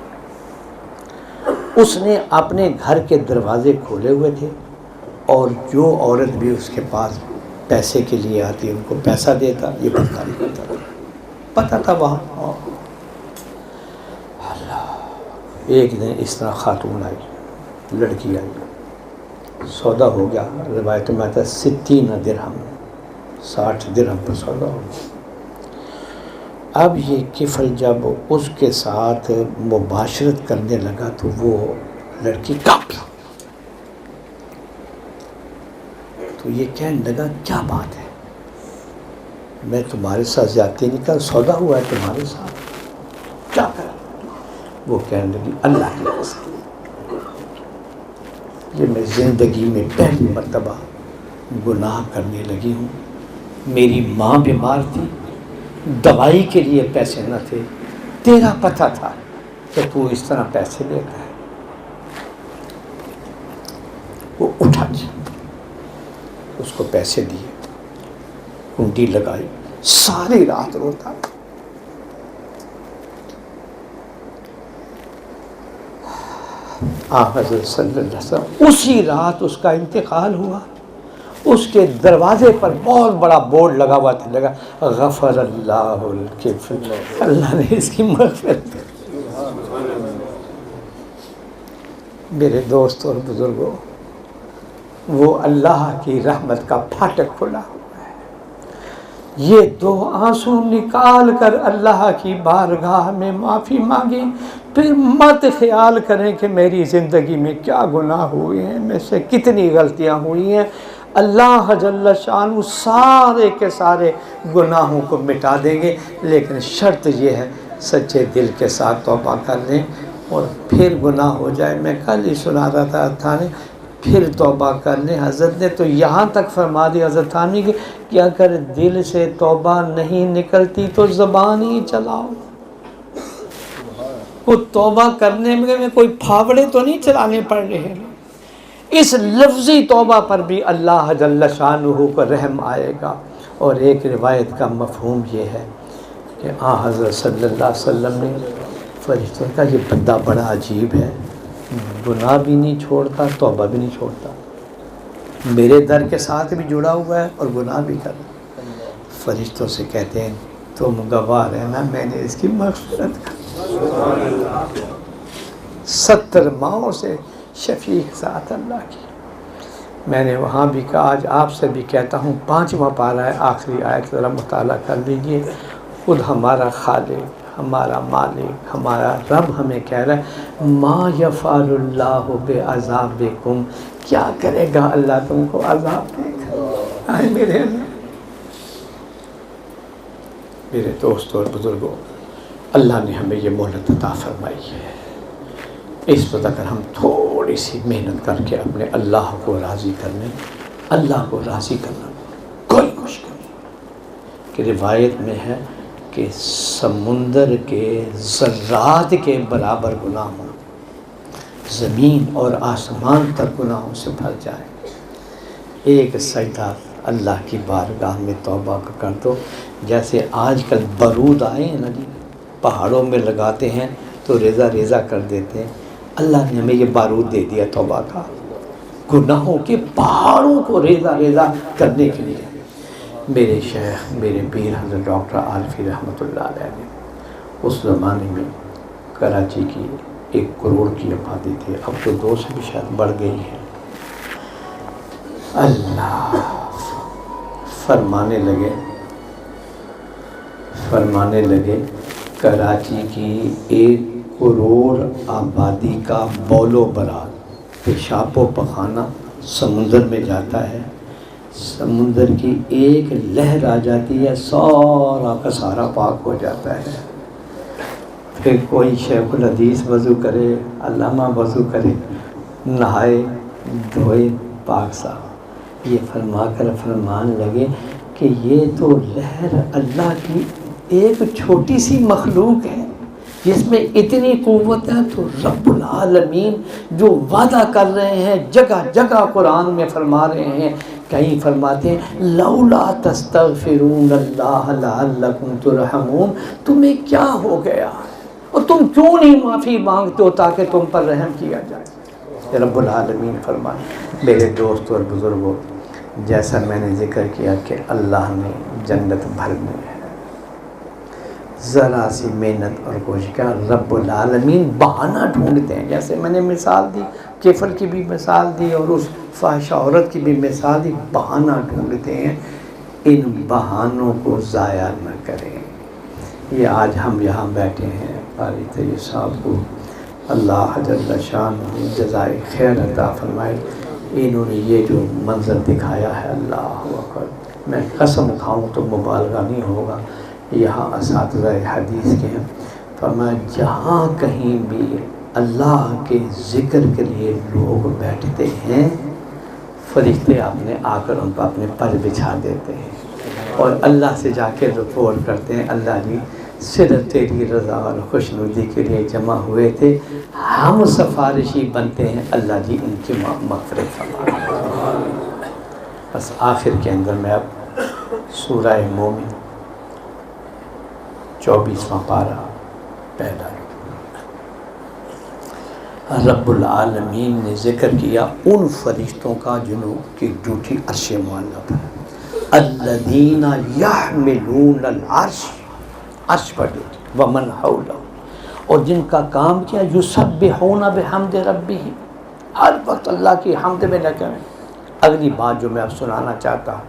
اس نے اپنے گھر کے دروازے کھولے ہوئے تھے اور جو عورت بھی اس کے پاس پیسے کے لیے آتی ان کو پیسہ دیتا، یہ بدکاری کرتا تھا. پتہ تھا وہاں. ایک دن اس طرح خاتون آئی، لڑکی آئی، سودا ہو گیا. روایت میں آتا 60 درہم، 60 درہم پر سودا ہو گیا. اب یہ کفل جب اس کے ساتھ مباشرت کرنے لگا تو وہ لڑکی کانپی. تو یہ کہنے لگا کیا بات ہے، میں تمہارے ساتھ زیادتی نہیں کر، سودا ہوا ہے تمہارے ساتھ، کیا کر. وہ کہنے لگی اللہ کی قسم یہ میں زندگی میں پہلی مرتبہ گناہ کرنے لگی ہوں. میری ماں بیمار تھی، دوائی کے لیے پیسے نہ تھے، تیرا پتہ تھا کہ تو اس طرح پیسے لیتا ہے. وہ اٹھا جی، اس کو پیسے دیے، کنڈی لگائی، ساری رات روتا. حضرت صلی اللہ علیہ وسلم اسی رات اس کا انتقال ہوا. اس کے دروازے پر بہت بڑا بورڈ لگا ہوا تھا، لگا غفر اللہ الکفل، اللہ نے اس کی مغفرت. میرے دوست اور بزرگوں، وہ اللہ کی رحمت کا پھاٹک کھلا ہوا ہے. یہ 2 آنسو نکال کر اللہ کی بارگاہ میں معافی مانگیں. پھر مت خیال کریں کہ میری زندگی میں کیا گناہ ہوئے ہیں، میں سے کتنی غلطیاں ہوئی ہیں. اللہ جل شانہ سارے کے سارے گناہوں کو مٹا دیں گے، لیکن شرط یہ ہے سچے دل کے ساتھ توبہ کر لیں. اور پھر گناہ ہو جائے، میں کل ہی سنا رہا تھا تھانے، پھر توبہ کر لیں. حضرت نے تو یہاں تک فرما دی حضرت تھانی کہ اگر دل سے توبہ نہیں نکلتی تو زبان ہی چلاؤ. وہ توبہ کرنے میں کوئی پھاوڑے تو نہیں چلانے پڑ رہے ہیں. اس لفظی توبہ پر بھی اللہ جل شانہ کو رحم آئے گا. اور ایک روایت کا مفہوم یہ ہے کہ حضرت صلی اللہ علیہ وسلم نے فرشتوں کا یہ بندہ بڑا عجیب ہے، گناہ بھی نہیں چھوڑتا، توبہ بھی نہیں چھوڑتا، میرے در کے ساتھ بھی جڑا ہوا ہے اور گناہ بھی کر. فرشتوں سے کہتے ہیں تم گواہ رہنا، میں نے اس کی مغفرت کر. 70 ماہوں سے شفیق ذات اللہ کی. میں نے وہاں بھی کہا، آج آپ سے بھی کہتا ہوں، 5واں پارہ ہے، آخری آیت ذرا مطالعہ کر لیجئے. خود ہمارا خالق، ہمارا مالک، ہمارا رب ہمیں کہہ رہا ہے ما یفعل اللہ بعذابکم، کیا کرے گا اللہ تم کو عذاب دے گا. آئے میرے اللہ، میرے دوستوں اور بزرگوں، اللہ نے ہمیں یہ مہلت عطا فرمائی ہے. اس وقت اگر ہم تھوڑی سی محنت کر کے اپنے اللہ کو راضی کرنے، اللہ کو راضی کرنا کوئی مشکل نہیں. کہ روایت میں ہے کہ سمندر کے ذرات کے برابر گناہ ہوں، زمین اور آسمان تک گناہوں سے بھر جائے. ایک سجدہ اللہ کی بارگاہ میں توبہ کا کر دو. جیسے آج کل بارود آئے ہیں نا جی، پہاڑوں میں لگاتے ہیں تو ریزہ ریزہ کر دیتے ہیں. اللہ نے ہمیں یہ بارود دے دیا توبہ کا، گناہوں کے پہاڑوں کو ریزہ ریزہ کرنے کے لیے. میرے شیخ، میرے پیر حضرت ڈاکٹر عارفی رحمۃ اللہ علیہ نے اس زمانے میں کراچی کی 1 کروڑ کی آبادی تھی، اب تو 2 سے بھی شاید بڑھ گئی ہے۔ اللہ فرمانے لگے کراچی کی 1 کروڑ آبادی کا بول و برات، پیشاب و پخانہ سمندر میں جاتا ہے، سمندر کی ایک لہر آ جاتی ہے، سارا کا سارا پاک ہو جاتا ہے۔ پھر کوئی شیخ الحدیث وضو کرے، علامہ وضو کرے، نہائے دھوئے پاک صاف، یہ فرما کر فرمان لگے کہ یہ تو لہر اللہ کی ایک چھوٹی سی مخلوق ہے جس میں اتنی قوت ہے، تو رب العالمین جو وعدہ کر رہے ہیں، جگہ جگہ قرآن میں فرما رہے ہیں، کہیں فرماتے ہیں لولا تستغفرون اللہ لعلکم ترحمون، تمہیں کیا ہو گیا اور تم کیوں نہیں معافی مانگتے ہو تاکہ تم پر رحم کیا جائے۔ رب العالمین فرمائے میرے دوست اور بزرگوں، جیسا میں نے ذکر کیا کہ اللہ نے جنت بھرنی ہے، ذرا سی محنت اور کوشش کا رب العالمین بہانہ ڈھونڈتے ہیں۔ جیسے میں نے مثال دی، کفر کی بھی مثال دی اور اس فاحشہ عورت کی بھی مثال دی، بہانہ ڈھونڈتے ہیں، ان بہانوں کو ضائع نہ کریں۔ یہ آج ہم یہاں بیٹھے ہیں، قاری طیب صاحب کو اللہ جل شانہ جزائے خیر عطا فرمائے، انہوں نے یہ جو منظر دکھایا ہے، اللہ اکبر، میں قسم کھاؤں تو مبالغہ نہیں ہوگا، یہاں اساتذہ حدیث کے ہیں، فرمایا جہاں کہیں بھی اللہ کے ذکر کے لیے لوگ بیٹھتے ہیں، فرشتے اپنے آ کر ان پر اپنے پر بچھا دیتے ہیں اور اللہ سے جا کے رپورٹ کرتے ہیں، اللہ جی صرف تیری رضا اور خوشنودی کے لیے جمع ہوئے تھے، ہم سفارشی بنتے ہیں، اللہ جی ان کی مغفرت فرمائے۔ بس آخر کے اندر میں اب سورہ مومن 24واں پارہ پہلا رب العالمین نے ذکر کیا ان فرشتوں کا جنہوں کی جھوٹی عرش معلیٰ پر، الذین یحملون العرش، عرش پر جھوٹی، ومن حولہ، اور جن کا کام کیا یسبحون بحمد ربہم، ہر وقت اللہ کی حمد میں لگے ہیں۔ اگلی بات جو میں اب سنانا چاہتا ہوں،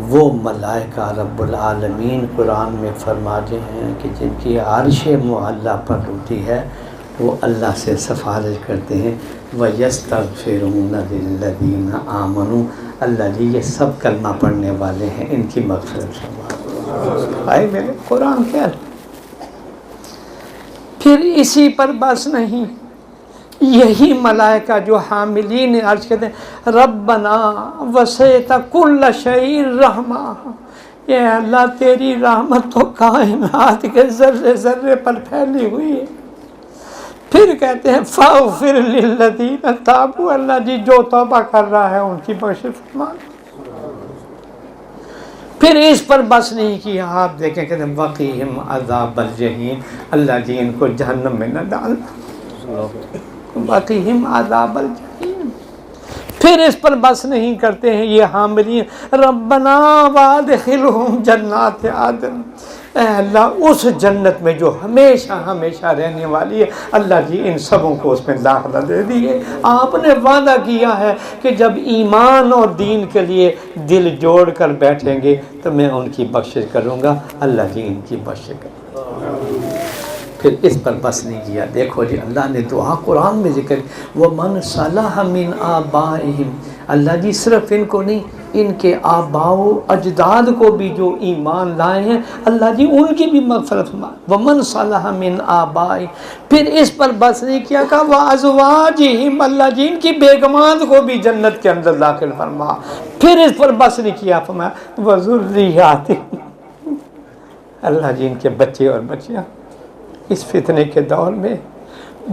وہ ملائکہ رب العالمین قرآن میں فرماتے ہیں کہ جن کی عرش معلیٰ پر ہوتی ہے وہ اللہ سے سفارش کرتے ہیں، وَيَسْتَغْفِرُونَ لِلَّذِينَ آمَنُوا، اللہ جی یہ سب کلمہ پڑھنے والے ہیں، ان کی مغفرت فرمائے۔ بھائی میرے قرآن کیا ہے؟ پھر اسی پر بس نہیں، یہی ملائکہ جو حاملین عرش کہتے ہیں ربنا وسعت کل شیء رحمہ، اے اللہ تیری رحمت تو کائنات کے ذرے ذرے پر پھیلی ہوئی ہے۔ پھر کہتے ہیں فاغفر للذین تابوا، اللہ جی جو توبہ کر رہا ہے ان کی بخشش فرما۔ پھر اس پر بس نہیں کیا، آپ دیکھیں کہتے ہیں وقیہم عذاب الجحیم، اللہ جی ان کو جہنم میں نہ ڈالنا، وقیہم عذاب الجحیم۔ پھر اس پر بس نہیں کرتے ہیں یہ حاملین ربنا وادخلہم جنات عدن، اے اللہ اس جنت میں جو ہمیشہ ہمیشہ رہنے والی ہے، اللہ جی ان سبوں کو اس میں داخلہ دے دیے۔ آپ نے وعدہ کیا ہے کہ جب ایمان اور دین کے لیے دل جوڑ کر بیٹھیں گے تو میں ان کی بخشش کروں گا، اللہ جی ان کی بخشش کروں گا۔ پھر اس پر بس نہیں کیا، دیکھو جی اللہ نے دعا قرآن میں ذکر وَمَنْ صَلَحَ مِنْ آبَائِهِمْ، اللہ جی صرف ان کو نہیں، ان کے آباء و اجداد کو بھی جو ایمان لائے ہیں، اللہ جی ان کی بھی مغفرت فرما۔ وَمَنْ صَلَحَ مِنْ آبَائِهِمْ، پھر اس پر بس نہیں کیا کہ وَأَزْوَاجِهِمْ، اللہ جی ان کی بیگمان کو بھی جنت کے اندر داخل فرما۔ پھر اس پر بس نہیں کیا، فرمایا وَذُرِّيَّاتِهِمْ، اللہ جی ان کے بچے اور بچیاں اس فتنے کے دور میں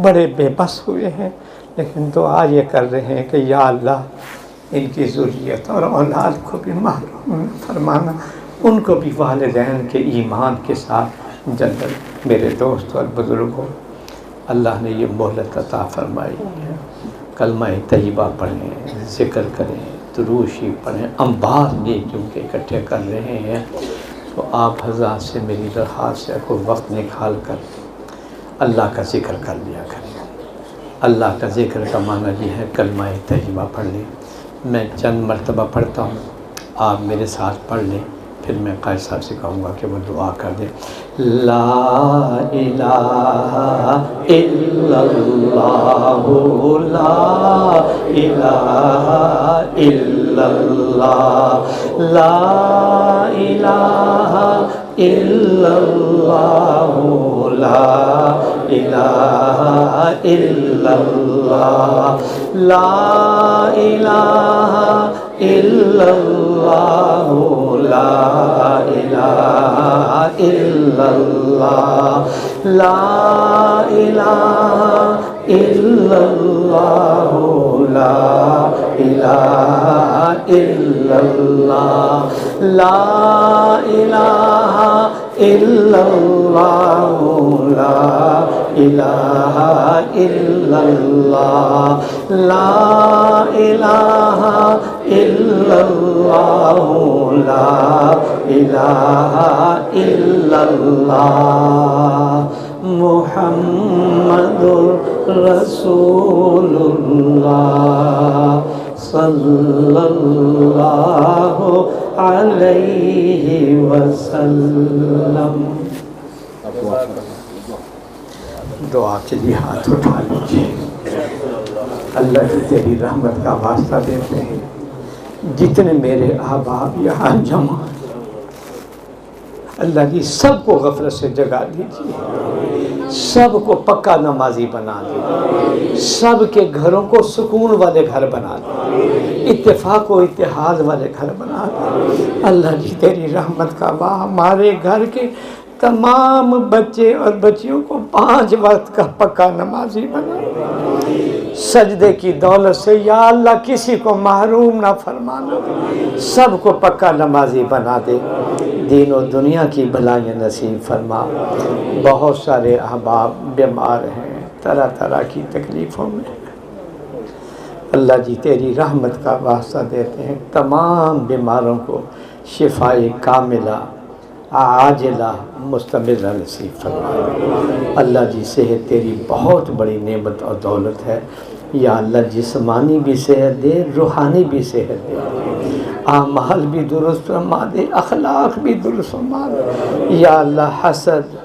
بڑے بے بس ہوئے ہیں، لیکن دعا یہ کر رہے ہیں کہ یا اللہ ان کی ذریت اور اولاد کو بھی محروم فرمانا، ان کو بھی والدین کے ایمان کے ساتھ جنت۔ میرے دوست اور بزرگوں، اللہ نے یہ مہلت عطا فرمائی ہے، کلمہ طیبہ پڑھیں، ذکر کریں، دروشی پڑھیں، انبار نیکیوں کے اکٹھے کر رہے ہیں، تو آپ حضرات سے میری درخواست ہے کوئی وقت نکال کر اللہ کا ذکر کر لیا کریں۔ اللہ کا ذکر کا معنی یہ ہے کلمہ طیبہ پڑھ لیں۔ میں چند مرتبہ پڑھتا ہوں، آپ میرے ساتھ پڑھ لیں، پھر میں قائد صاحب سے کہوں گا کہ وہ دعا کر دیں۔ لا الہ الا اللہ، لا الہ الا اللہ، لا الہ الا اللہ، لا الہ الا اللہ، لا الہ الا اللہ، لا الہ الا اللہ، لا الہ الا اللہ، لا الہ الا اللہ، لا الہ الا اللہ، لا الہ الا اللہ، لا الہ الا اللہ، لا الہ الا اللہ، محمد رسول اللہ صلی اللہ علیہ وسلم۔ دعا کے لیے ہاتھ اٹھا لیجیے۔ اللہ کی تیری رحمت کا واسطہ دیتے ہیں، جتنے میرے احباب یہاں جمع ہیں، اللہ جی سب کو غفلت سے جگا دیجیے، سب کو پکا نمازی بنا دیجیے، سب کے گھروں کو سکون والے گھر بنا دیجیے، اتفاق و اتحاد والے گھر بنا دیجیے۔ اللہ جی تیری رحمت کا ہمارے گھر کے تمام بچے اور بچیوں کو 5 وقت کا پکا نمازی بنا دے، سجدے کی دولت سے یا اللہ کسی کو محروم نہ فرمانا، سب کو پکا نمازی بنا دے، دین و دنیا کی بھلائیاں نصیب فرما۔ بہت سارے احباب بیمار ہیں، طرح طرح کی تکلیفوں میں، اللہ جی تیری رحمت کا واسطہ دیتے ہیں، تمام بیماروں کو شفائے کاملہ عاجلہ مستمرہ نصیب فرما۔ اللہ جی صحت تیری بہت بڑی نعمت اور دولت ہے، یا اللہ جسمانی بھی صحت دے، روحانی بھی صحت دے، اعمال بھی درست فرما دے، اخلاق بھی درست فرما دے، یا اللہ حسد،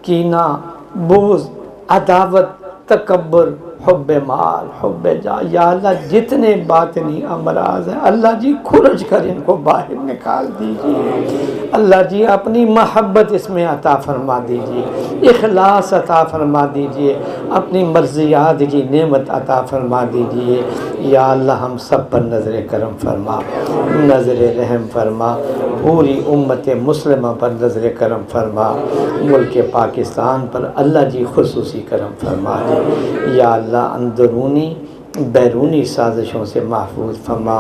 کینہ، بغض، عداوت، تکبر، حب مال، حب جاہ، یا اللہ جتنے باطنی امراض ہیں اللہ جی کھرچ کر ان کو باہر نکال دیجیے، اللہ جی اپنی محبت اس میں عطا فرما دیجیے، اخلاص عطا فرما دیجیے، اپنی مرضیات کی نعمت عطا فرما دیجیے، یا اللہ ہم سب پر نظر کرم فرما، نظر رحم فرما، پوری امت مسلمہ پر نظر کرم فرما، ملک پاکستان پر اللہ جی خصوصی کرم فرما دے، یا اللہ اندرونی بیرونی سازشوں سے محفوظ فرما،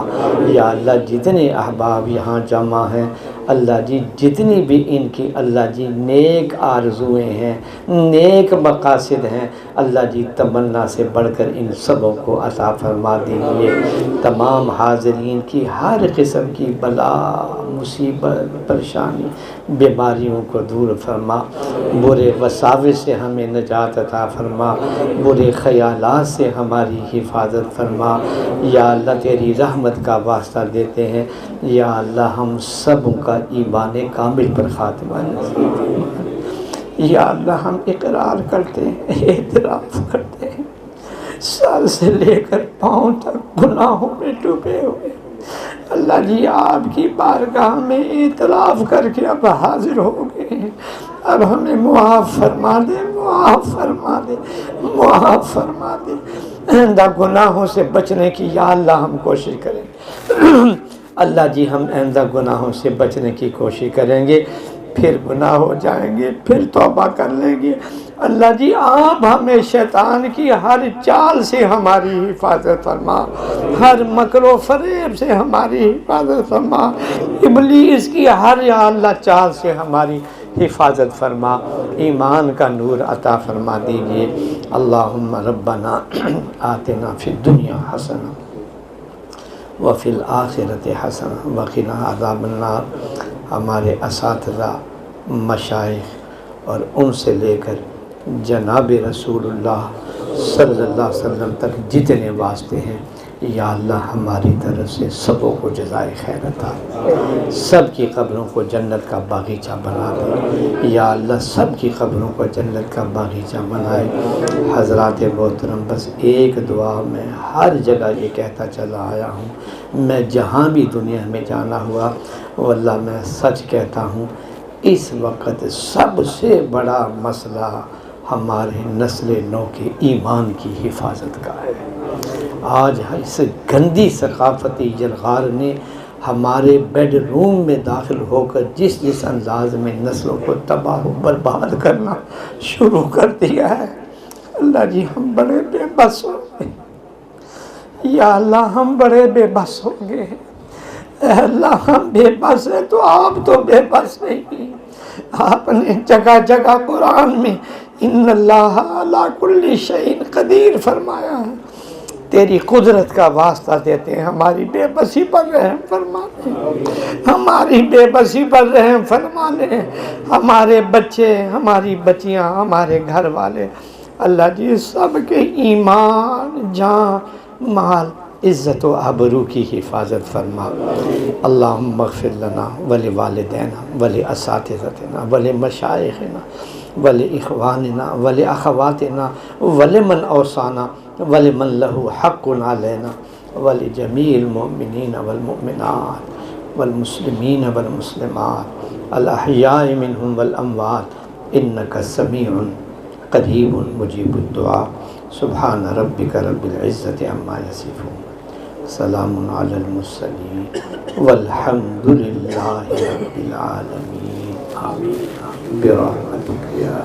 یا اللہ جتنے احباب یہاں جمع ہیں اللہ جی جتنی بھی ان کی اللہ جی نیک آرزوئیں ہیں، نیک مقاصد ہیں، اللہ جی تمنا سے بڑھ کر ان سبوں کو عطا فرما دیجیے، تمام حاضرین کی ہر قسم کی بلا مصیبت پریشانی بیماریوں کو دور فرما، برے وساوس سے ہمیں نجات عطا فرما، برے خیالات سے ہماری حفاظت فرما، یا اللہ تیری رحمت کا واسطہ دیتے ہیں، یا اللہ ہم سب کا ایمان کامل پر خاتمہ نصیب فرما، یا اللہ ہم اقرار کرتے ہیں، اعتراف کرتے ہیں، سر سے لے کر پاؤں تک گناہوں میں ڈوبے ہوئے، اللہ جی آپ کی بارگاہ میں اعتراف کر کے اب حاضر ہو گئے ہیں، اب ہمیں معاف فرما دے، معاف فرما دے، معاف فرما دے، آئندہ گناہوں سے بچنے کی یا اللہ ہم کوشش کریں، اللہ جی ہم آئندہ گناہوں سے بچنے کی کوشش کریں گے، پھر گناہ ہو جائیں گے، پھر توبہ کر لیں گے، اللہ جی آپ ہمیں شیطان کی ہر چال سے ہماری حفاظت فرما، ہر مکر و فریب سے ہماری حفاظت فرما، ابلیس کی ہر یا اللہ چال سے ہماری حفاظت فرما، ایمان کا نور عطا فرما دیجئے۔ اللہم ربنا آتنا فی الدنیا حسنہ وفی الآخرۃ حسنہ وقنا عذاب النار۔ ہمارے اساتذہ، مشائخ اور ان سے لے کر جناب رسول اللہ صلی اللہ علیہ وسلم تک جتنے واسطے ہیں، یا اللہ ہماری طرف سے سبوں کو جزائے خیر عطا، سب کی قبروں کو جنت کا باغیچہ بنا دے، یا اللہ سب کی قبروں کو جنت کا باغیچہ بنائے۔ حضرات محترم، بس ایک دعا میں ہر جگہ یہ کہتا چلا آیا ہوں، میں جہاں بھی دنیا میں جانا ہوا، واللہ میں سچ کہتا ہوں، اس وقت سب سے بڑا مسئلہ ہمارے نسل نو کے ایمان کی حفاظت کا ہے۔ آج اس گندی ثقافتی یلغار نے ہمارے بیڈ روم میں داخل ہو کر جس انداز میں نسلوں کو تباہ و برباد کرنا شروع کر دیا ہے، اللہ جی ہم بڑے بے بس ہوں گے، یا اللہ ہم بڑے بے بس ہوں گے، اے اللہ ہم بے بس ہیں تو آپ تو بے بس نہیں۔ آپ نے جگہ جگہ قرآن میں ان اللہ علی کل شیء قدیر فرمایا ہے، تیری قدرت کا واسطہ دیتے ہیں، ہماری بے بسی پر رحم فرما لیں، ہماری بے بسی پر رحم فرما لیں، ہمارے بچے، ہماری بچیاں، ہمارے گھر والے، اللہ جی سب کے ایمان، جان، مال، عزت و آبرو کی حفاظت فرما۔ اللہم اغفر لنا ولوالدینا ولاساتذتنا ولمشائخنا ولاخواننا ولاخواتنا ولمن اوصانا ولمن له حق علینا ولجمیع المؤمنین والمؤمنات والمسلمین والمسلمات الاحیاء منهم والاموات انک سمیع قریب مجیب الدعاء۔ سبحان ربک رب العزت عما یصفون، سلام علی المرسلین والحمد للہ رب العالمین، آمین برحمتک یا